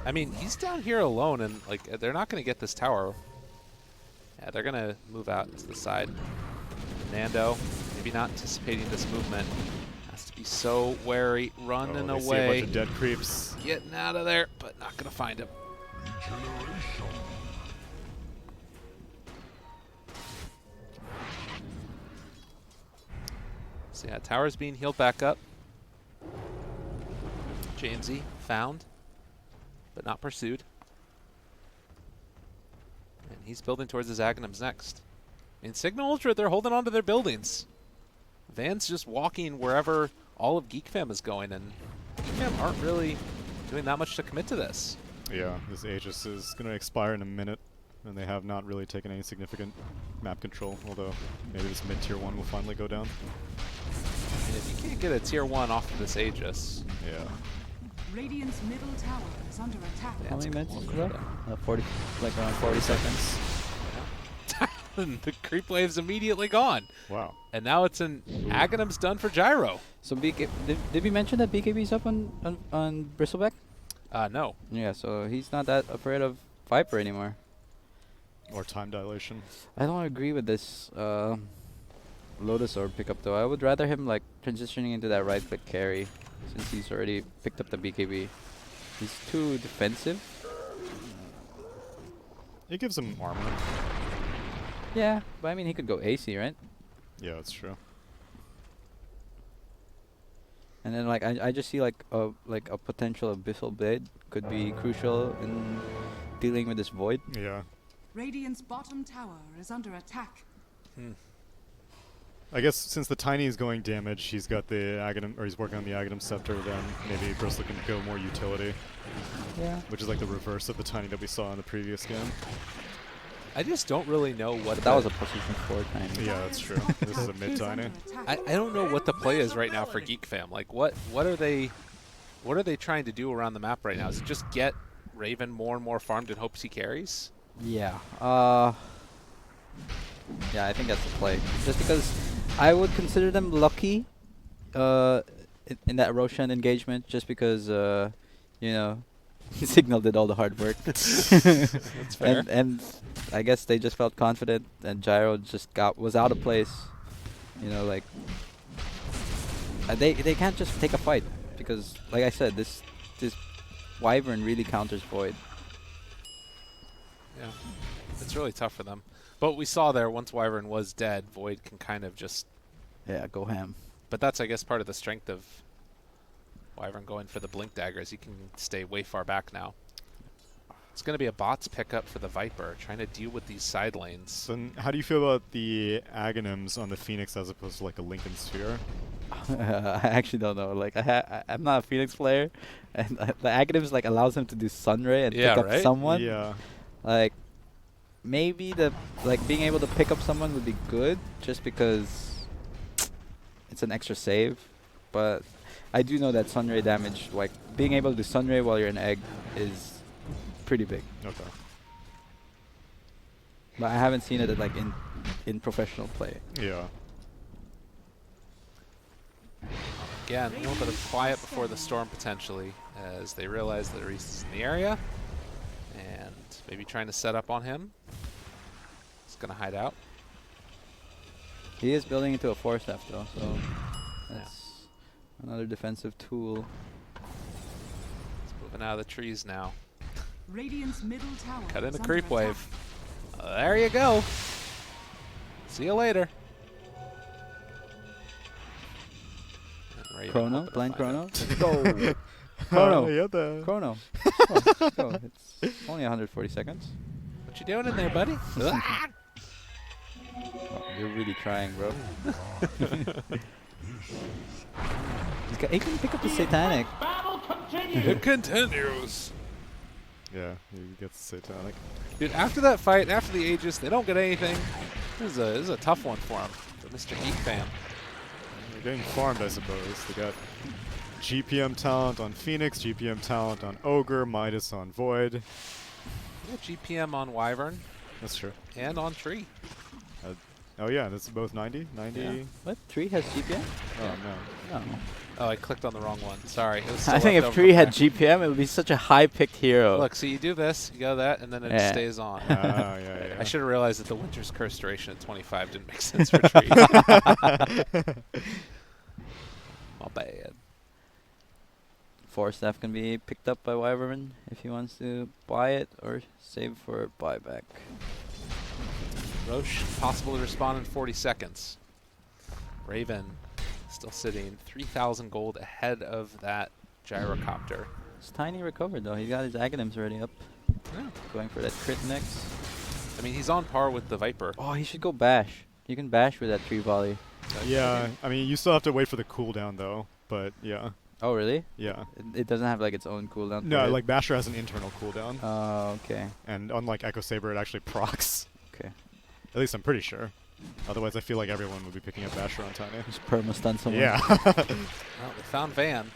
I mean, he's down here alone, and like they're not going to get this tower. Yeah, they're going to move out to the side. Nando, maybe not anticipating this movement. Has to be so wary, running away. See a bunch of dead creeps. Getting out of there, but not going to find him. So yeah, tower's being healed back up. Jamesy found, but not pursued. And he's building towards his Aghanims next. In Cignal Ultra, they're holding on to their buildings. Van's just walking wherever all of Geek Fam is going, and Geek Fam aren't really doing that much to commit to this. Yeah, this Aegis is going to expire in a minute. and they have not really taken any significant map control, although maybe this mid-tier 1 will finally go down. And if you can't get a tier 1 off of this Aegis, Yeah. Radiant's middle tower is under attack. How it's many a minutes is long that? 40, like around 40 seconds. the creep wave's immediately gone. Wow. And now it's an Aghanim's done for Gyro. So did we mention that BKB's up on Bristleback? No. Yeah, so he's not that afraid of Viper anymore. Or time dilation. I don't agree with this Lotus Orb pickup though. I would rather him like transitioning into that right click carry since he's already picked up the BKB. He's too defensive. It gives him armor. Yeah, but I mean he could go AC, right? Yeah, that's true. And then like I just see like a potential Abyssal Blade could be crucial in dealing with this Void. Yeah. Radiant's bottom tower is under attack. I guess since the Tiny is going damage, he's got the Aghanim, or he's working on the Aghanim Scepter, then maybe Bristle can go more utility. Yeah. Which is like the reverse of the Tiny that we saw in the previous game. I just don't really know what But that was a position 4 Tiny. Yeah, that's true. This is a mid-Tiny. I don't know what the play is right now for Geek Fam. Like what are they trying to do around the map right now? Is it just get Raven more and more farmed in hopes he carries? Yeah. Yeah, I think that's the play. Just because I would consider them lucky in that Roshan engagement, just because you know, Cignal did all the hard work. That's fair. And I guess they just felt confident, and Gyro just was out of place. You know, like they can't just take a fight because, like I said, this Wyvern really counters Void. Yeah, it's really tough for them. But we saw there, once Wyvern was dead, Void can kind of just... Yeah, go ham. But that's, I guess, part of the strength of Wyvern going for the Blink Daggers. He can stay way far back now. It's going to be a bots pickup for the Viper, trying to deal with these side lanes. So how do you feel about the Aghanims on the Phoenix as opposed to like a Lincoln Sphere? I actually don't know. Like I'm not a Phoenix player, and the Aghanims like allows him to do Sunray and pick up someone. Yeah. Like maybe being able to pick up someone would be good, just because it's an extra save. But I do know that Sunray damage, like being able to do Sunray while you're an egg, is pretty big. Okay. But I haven't seen it like in professional play. Yeah. Again, a little bit of quiet before the storm potentially, as they realize that Reese is in the area, and maybe trying to set up on him. He's going to hide out. He is building into a force F though, so that's another defensive tool. He's moving out of the trees now. Radiant's middle tower Cut in is the under creep attack. wave. There you go. See you later. And Raven Chrono, hoping to blind find Chrono. it. Let's go. Chrono. Yeah, the Chrono. Let's go. It's only 140 seconds. What you doing in there, buddy? Oh, you're really trying, bro. He can pick up the Satanic. It continues. yeah, he gets Satanic. Dude, after that fight, after the Aegis, they don't get anything. This is a tough one for him, for Mr. Geek Fan. They're getting farmed, I suppose. They got GPM talent on Phoenix, GPM talent on Ogre, Midas on Void. Yeah, GPM on Wyvern That's true. and on Tree. Oh yeah, that's both 90? 90? Yeah. What? Tree has GPM? Oh no. No. Oh, I clicked on the wrong one. Sorry. It was I still think left if over Tree from had there. GPM, it would be such a high-picked hero. Look, so you do this, you go that, and then it Yeah. stays on. Ah, yeah. I should have realized that the Winter's Curse duration at 25 didn't make sense for Tree. My bad. Force Staff can be picked up by Wyvern if he wants to buy it or save for buyback. Roche, possible to respond in 40 seconds. Raven still sitting 3,000 gold ahead of that gyrocopter. It's Tiny recovered though. He got his Aghanims already up. Yeah. Going for that crit next. I mean, he's on par with the Viper. Oh, he should go bash. You can bash with that tree volley. Yeah, I mean, you still have to wait for the cooldown though, but yeah. Oh, really? Yeah. It doesn't have like its own cooldown. No, for it? like Basher has an internal cooldown, Oh, okay. and unlike Echo Saber, it actually procs. Okay. At least I'm pretty sure. Otherwise, I feel like everyone would be picking up Basher on Tiny. Just perma-stun someone. Yeah. Well, they found Van.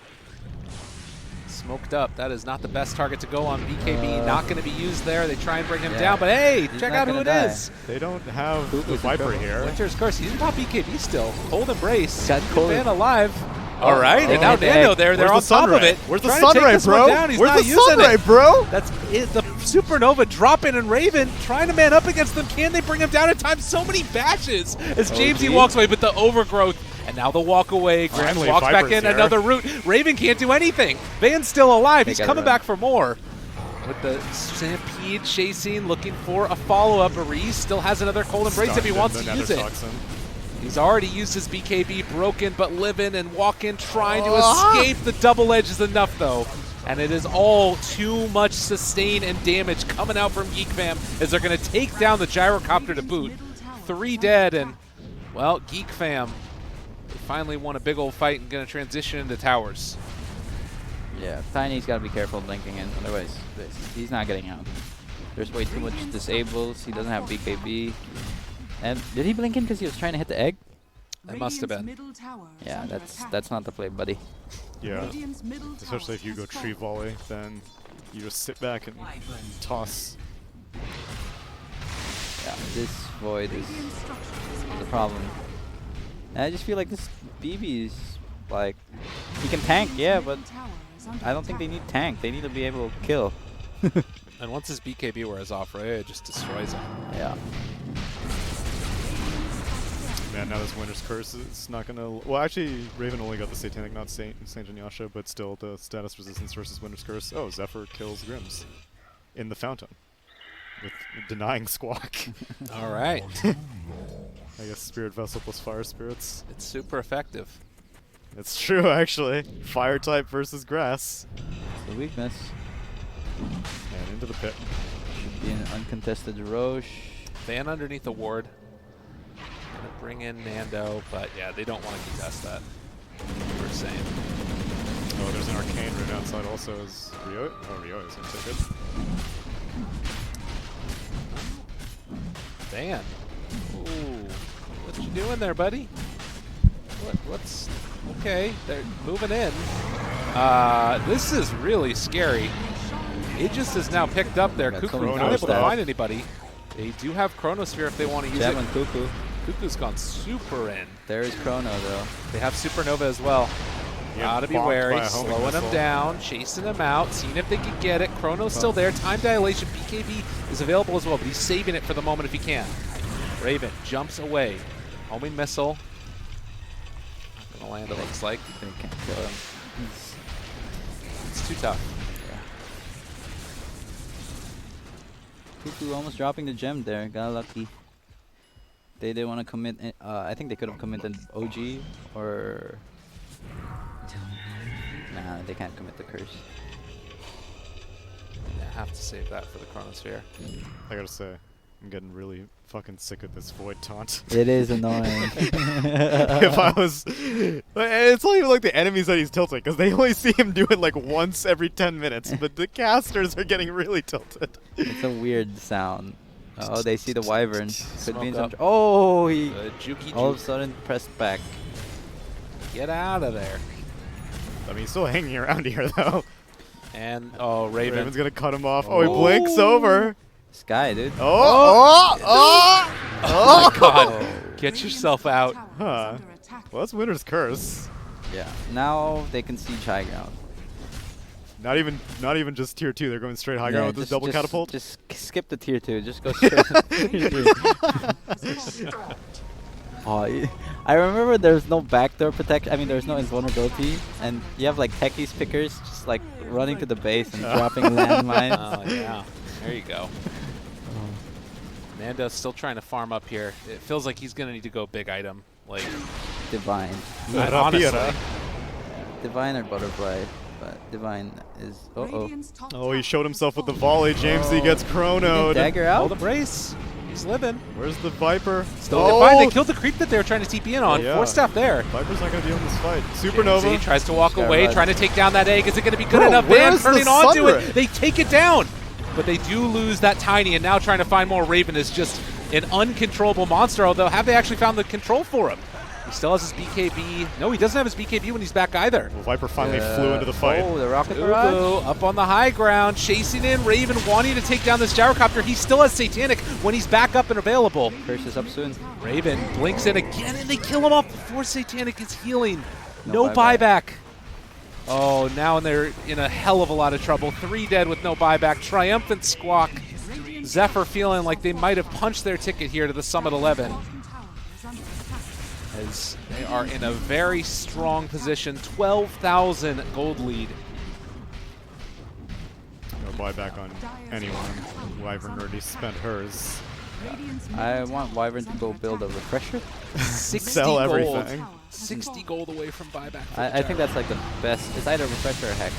Smoked up. That is not the best target to go on. BKB not going to be used there. They try and bring him down, but hey, He's check not out who gonna it die. is. They don't have Who's the in Viper trouble? here. Winter's Curse. He's not BKB still. Cold Embrace. Got Cold- Van alive. All right, and now the Nando egg. there. They're on Where's the top of Sunray? it. Where's the Trying to take Sunray, this one bro? down. He's Where's not the using Sunray, it. bro? That's it. The Supernova dropping, and Raven trying to man up against them. Can they bring him down in time? So many bashes as Jamesy walks away, but the overgrowth. And now the walk away. Graham Finally, walks back Viper's in. here. Another route. Raven can't do anything. Van's still alive. He's gotta coming run. back for more. With the Stampede chasing, looking for a follow-up. Reese still has another Cold Embrace if he Stunned wants in to the use it. Nether Toxin. He's already used his BKB, broken but living, and walking, trying to escape. The double edge is enough, though. And it is all too much sustain and damage coming out from Geek Fam as they're going to take down the gyrocopter to boot. 3 dead, and, well, Geek Fam, they finally won a big old fight and going to transition into towers. Yeah, Tiny's got to be careful blinking in, otherwise he's not getting out. There's way too much disables. He doesn't have BKB. And did he blink in because he was trying to hit the egg? That must have been. Yeah, that's not the play, buddy. Yeah. Especially if you go tree volley, then you just sit back and toss. Yeah, this void is the problem. And I just feel like this BB is like, he can tank, yeah, but I don't think they need tank. They need to be able to kill. And once his BKB wears off, right, it just destroys him. Yeah. Man, now this Winter's Curse is not gonna. Well, actually, Raven only got the Satanic, not Saint Janyasha, but still the status resistance versus Winter's Curse. Oh, Zephyr kills Grims in the fountain with denying Squawk. All right. I guess Spirit Vessel plus Fire Spirits. It's super effective. It's true, actually. Fire type versus Grass. The weakness And into the pit. should be an uncontested Roche. Van underneath the ward. Gonna bring in Nando, but yeah, they don't want to contest that. We're saying. Oh, there's an Arcane right outside also. Is Rio? Oh, Rio is gonna take it. Van. Ooh. What you doing there, buddy? What's... Okay, they're moving in. This is really scary. Aegis is now picked up there. Got Cuckoo so many not able to stats. find anybody. They do have Chronosphere if they want to use Jam it. and Cuckoo. Cuckoo's gone super in. There is Chrono though. They have Supernova as well. Yeah, Gotta be bonked wary, by a homing slowing him missile. down, chasing him out, seeing if they can get it. Chrono's still there. Time dilation, BKB is available as well, but he's saving it for the moment if he can. Raven jumps away. Homing missile. Not gonna land, it looks like. They can't kill him. It's too tough. Cuckoo almost dropping the gem there. Got lucky. They didn't want to commit. I think they could have committed OG or. Nah, they can't commit the curse. Yeah, have to save that for the Chronosphere. I gotta say, I'm getting really fucking sick of this Void taunt. It is annoying. If I was, it's not even like the enemies that he's tilting, because they only see him do it like once every 10 minutes. But the casters are getting really tilted. It's a weird sound. Oh, they see the Wyvern. Could be in some. Smoke up. Oh, he Good jukey all of a juke. sudden pressed back. Get out of there. I mean, he's still hanging around here though. And, oh, Raven. Raven's gonna cut him off. Oh, he blinks over. Sky, dude. Oh! Oh my god. Get yourself out. Huh. Well, that's Winter's Curse. Yeah. Now they can siege high ground. Not even just tier 2. They're going straight high ground with this double catapult. Just skip the tier 2. Just go straight. Oh, I remember there's no backdoor protection. I mean, there's no invulnerability, and you have like techies pickers just like running to the base and dropping landmines. Oh, yeah. There you go. Nando's still trying to farm up here. It feels like he's going to need to go big item. Like, Divine. honestly. Divine or Butterfly, but Divine is... Uh-oh. Oh, he showed himself with the volley. Jamesy gets chronoed. Dagger Hold out? the brace. He's living. Where's the Viper? Still fine. They killed the creep that they were trying to TP in on. Yeah. 4 staff there. Viper's not going to be in this fight. Supernova. JMZ tries to walk away, trying to take down that egg. Is it going to be good Bro, enough? Van where's turning the onto Sunray? it. They take it down. But they do lose that Tiny, and now trying to find more Raven is just an uncontrollable monster, although have they actually found the control for him? He still has his BKB. No, he doesn't have his BKB when he's back either. Well, Viper finally flew into the fight. Oh, the rocket Ubu barrage. up on the high ground, chasing in Raven, wanting to take down this gyrocopter. He still has Satanic when he's back up and available. Curse is up soon. Raven blinks in again, and they kill him off before Satanic is healing. No buyback. buyback. Oh, now they're in a hell of a lot of trouble. 3 dead with no buyback. Triumphant Squawk. Zephyr feeling like they might have punched their ticket here to the Summit 11. As they are in a very strong position. 12,000 gold lead. No buyback on anyone. Wyvern already spent hers. I want Wyvern to go build a refresher. 60 Sell gold. everything. 60 gold away from buyback. for the I think Gyro. that's like the best. It's either refresher or hex.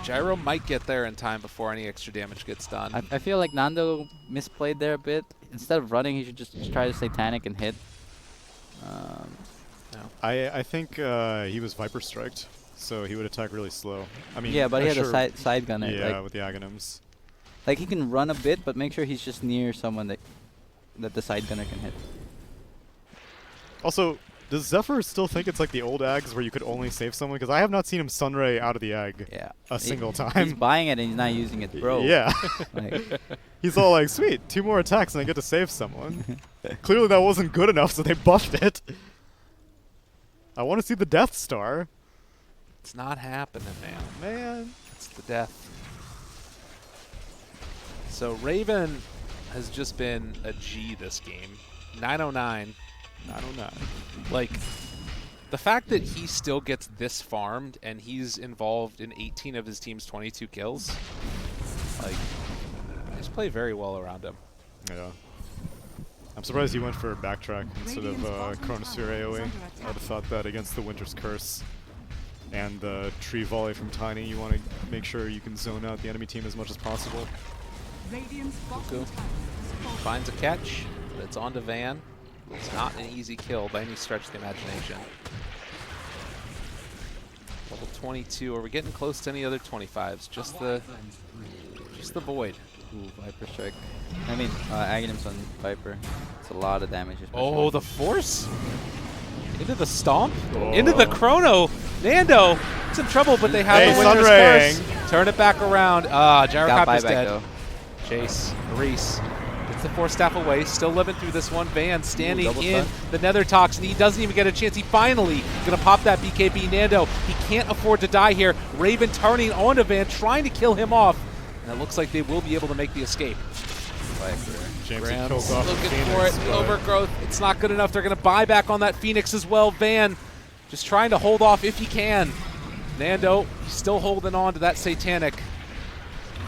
Gyro might get there in time before any extra damage gets done. I feel like Nando misplayed there a bit. Instead of running, he should just try to Satanic and hit. I think he was Viper striked, so he would attack really slow. I mean, Yeah, but he had sure, a side gunner. Yeah, with the Aghanims. Like he can run a bit, but make sure he's just near someone that the side gunner can hit. Also, does Zephyr still think it's like the old Ags where you could only save someone? Because I have not seen him Sunray out of the Ag Yeah. a single He's time. buying it and he's not using it, bro. Yeah. Like, He's all like, sweet, 2 more attacks and I get to save someone. Clearly that wasn't good enough, so they buffed it. I want to see the Death Star. It's not happening, man. Man. It's the death. So Raven has just been a G this game. 909. 909. Like, the fact that he still gets this farmed and he's involved in 18 of his team's 22 kills, like, they just play very well around him. Yeah. I'm surprised he went for a backtrack instead of Chronosphere AoE. I would have thought that against the Winter's Curse and the tree volley from Tiny, you want to make sure you can zone out the enemy team as much as possible. Cuckoo finds a catch, but it's onto Van. It's not an easy kill by any stretch of the imagination. Level 22. Are we getting close to any other 25s? Just the Void. ooh, Viper strike. I mean, Aghanims on Viper. It's a lot of damage. Oh, the Force? Into the Stomp? Oh. Into the Chrono. Nando, it's in trouble, but they have Hey, the Winter's Sunray. Curse. Turn it back around. Ah, Got Gyrocopter's buyback dead. though. Chase, Reese gets the Force Staff away, still living through this one. Van standing double in stun. the Nether Toxin. He doesn't even get a chance. He finally gonna pop that BKB. Nando, he can't afford to die here. Raven turning onto Van, trying to kill him off. And it looks like they will be able to make the escape. James Grams killed off the looking Phoenix, for it. but Overgrowth. It's not good enough. They're going to buy back on that Phoenix as well. Van just trying to hold off if he can. Nando still holding on to that Satanic.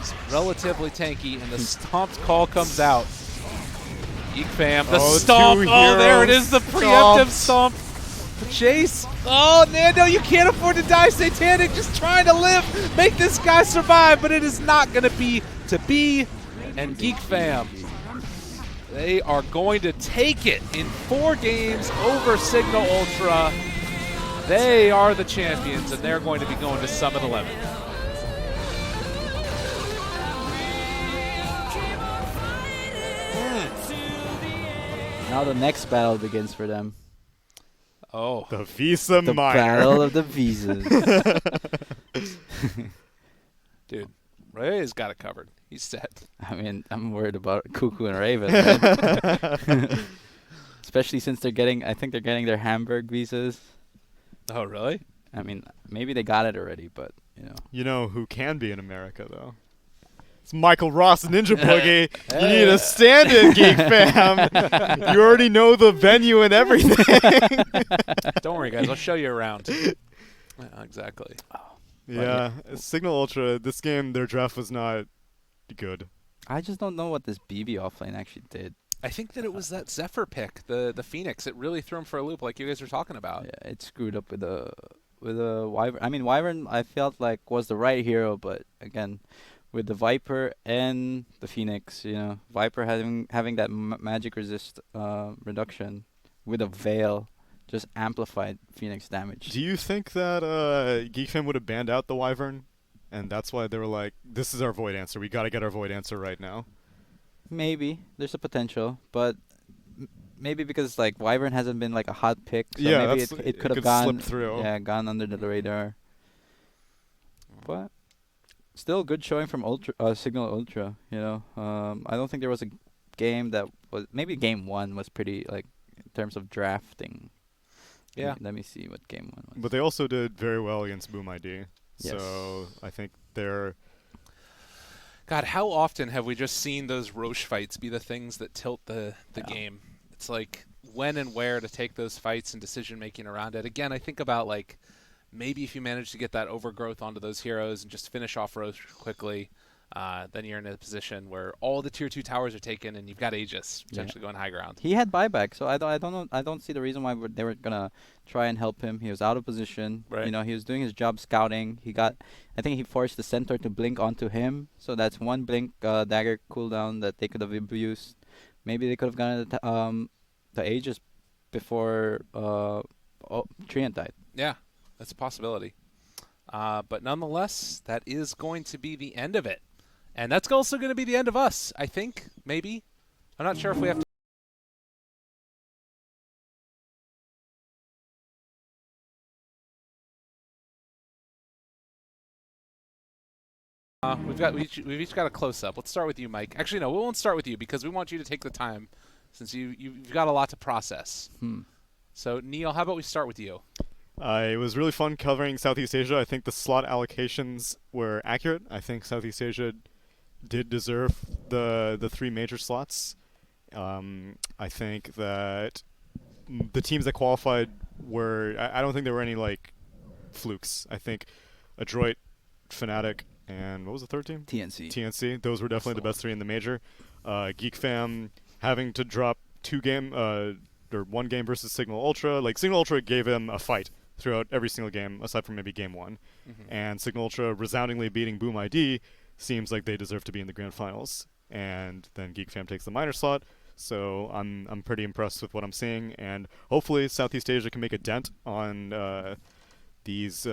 It's relatively tanky, and the Stomp's call comes out. Geek fam. The Oh, Stomp. two Oh, there it heroes is. The preemptive Stomp. The chase. Oh, Nando, you can't afford to die. Satanic just trying to live. Make this guy survive, but it is not going to be to be. And Geek fam, they are going to take it in 4 games over Cignal Ultra. They are the champions, and they're going to be going to Summit 11. Now the next battle begins for them. Oh, the Visa The Minor. battle of the visas. dude, Ray's got it covered. He's set. I mean, I'm worried about Cuckoo and Raven. man. Especially since they're getting, I think they're getting their Hamburg visas. Oh, really? I mean, maybe they got it already, but, you know. You know who can be in America, though? It's Michael Ross and Ninja Boogie. You need a stand-in, Geek fam. You already know the venue and everything. Don't worry, guys. I'll show you around. Yeah, exactly. Yeah, Cignal Ultra, this game, their draft was not good. I just don't know what this BB offlane actually did. I think that it was that Zephyr pick, the Phoenix. It really threw him for a loop, like you guys were talking about. Yeah, it screwed up with the Wyvern. I mean, Wyvern I felt like was the right hero, but again, with the Viper and the Phoenix. You know, Viper having that magic resist reduction with a Veil just amplified Phoenix damage. Do you think that Geek Fam would have banned out the Wyvern, and that's why they were like, "This is our Void answer. We got to get our Void answer right now"? Maybe there's a potential, but maybe because like Wyvern hasn't been like a hot pick, so Yeah, maybe that's- it it could have could gone slip through. Yeah, gone under the radar. But still good showing from Cignal Ultra. You know, I don't think there was a game that was maybe game one was pretty like in terms of drafting. Yeah. Let me see what game one was. But they also did very well against Boom ID. Yes. So I think they're... God, how often have we just seen those Roche fights be the things that tilt the game? It's like when and where to take those fights and decision making around it. Again, I think about like maybe if you manage to get that overgrowth onto those heroes and just finish off Roche quickly, then you're in a position where all the tier 2 towers are taken and you've got Aegis potentially going high ground. He had buyback, so I don't see the reason why they were gonna try and help him. He was out of position. Right. You know, he was doing his job scouting. I think he forced the centaur to blink onto him, so that's one blink dagger cooldown that they could have abused. Maybe they could have gotten the Aegis before Treant died. Yeah, that's a possibility. But nonetheless, that is going to be the end of it. And that's also going to be the end of us, I think, maybe. I'm not sure if we have to. We've each got a close-up. Let's start with you, Mike. Actually, no, we won't start with you because we want you to take the time since you've got a lot to process. So, Neil, how about we start with you? It was really fun covering Southeast Asia. I think the slot allocations were accurate. I think Southeast Asia did deserve the 3 major slots. I think that the teams that qualified were... I don't think there were any, like, flukes. I think Adroit, Fnatic, and what was the third team? TNC. Those were definitely the best 3 in the major. Geek Fam having to drop 1 game versus Cignal Ultra. Like, Cignal Ultra gave him a fight throughout every single game, aside from maybe game 1. And Cignal Ultra resoundingly beating Boom ID seems like they deserve to be in the grand finals. And then Geek Fam takes the minor slot. So I'm pretty impressed with what I'm seeing, and hopefully Southeast Asia can make a dent on these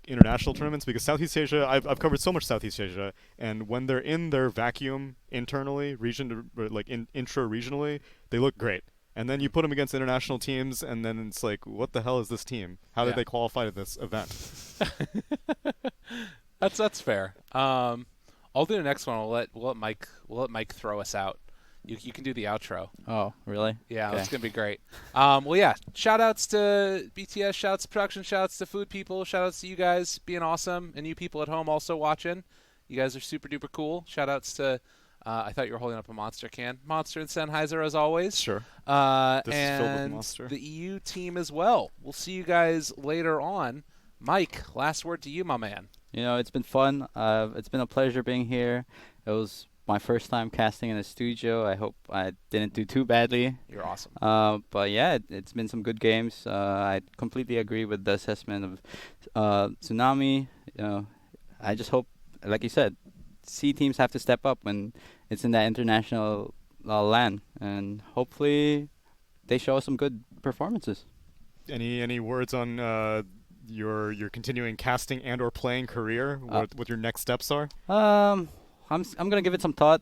international tournaments, because Southeast Asia, I've covered so much Southeast Asia, and when they're in their vacuum internally, intra-regionally, they look great. And then you put them against international teams, and then it's like, what the hell is this team? How did they qualify to this event? That's fair. I'll do the next one. We'll let Mike throw us out. You can do the outro. Oh, really? Yeah, okay. That's going to be great. Well, yeah, shout-outs to BTS, shout-outs to production, shout-outs to food people, shout-outs to you guys being awesome, and you people at home also watching. You guys are super-duper cool. Shout-outs to, I thought you were holding up a Monster can. Monster and Sennheiser, as always. Sure. This is filled with Monster. The EU team as well. We'll see you guys later on. Mike, last word to you, my man. You know, it's been fun. It's been a pleasure being here. It was my first time casting in a studio. I hope I didn't do too badly. You're awesome. But yeah, it's been some good games. I completely agree with the assessment of Tsunami. You know, I just hope, like you said, C teams have to step up when it's in that international LAN, and hopefully they show us some good performances. Any words on your continuing casting and or playing career? What your next steps are? I'm gonna give it some thought.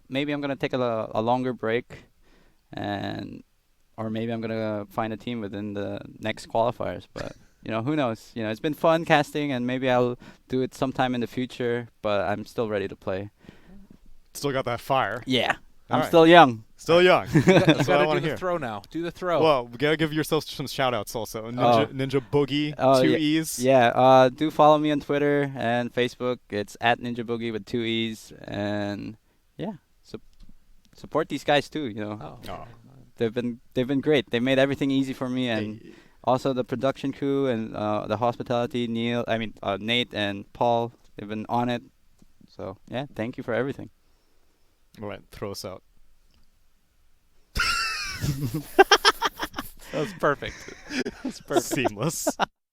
Maybe I'm gonna take a longer break, or maybe I'm gonna find a team within the next qualifiers. But you know, who knows? You know, it's been fun casting, and maybe I'll do it sometime in the future. But I'm still ready to play. Still got that fire. Yeah, All I'm right. still young. Still young. You That's what I got want to to do hear. the throw now. Do the throw. Well, we gotta give yourself some shout-outs also. Ninja Boogie, 2 E's. Yeah, do follow me on Twitter and Facebook. It's at Ninja Boogie with 2 E's. And yeah, support these guys too. You know, they've been great. They made everything easy for me, and also the production crew and the hospitality. Nate and Paul. They've been on it. So yeah, thank you for everything. All right, throw us out. That was perfect. Seamless.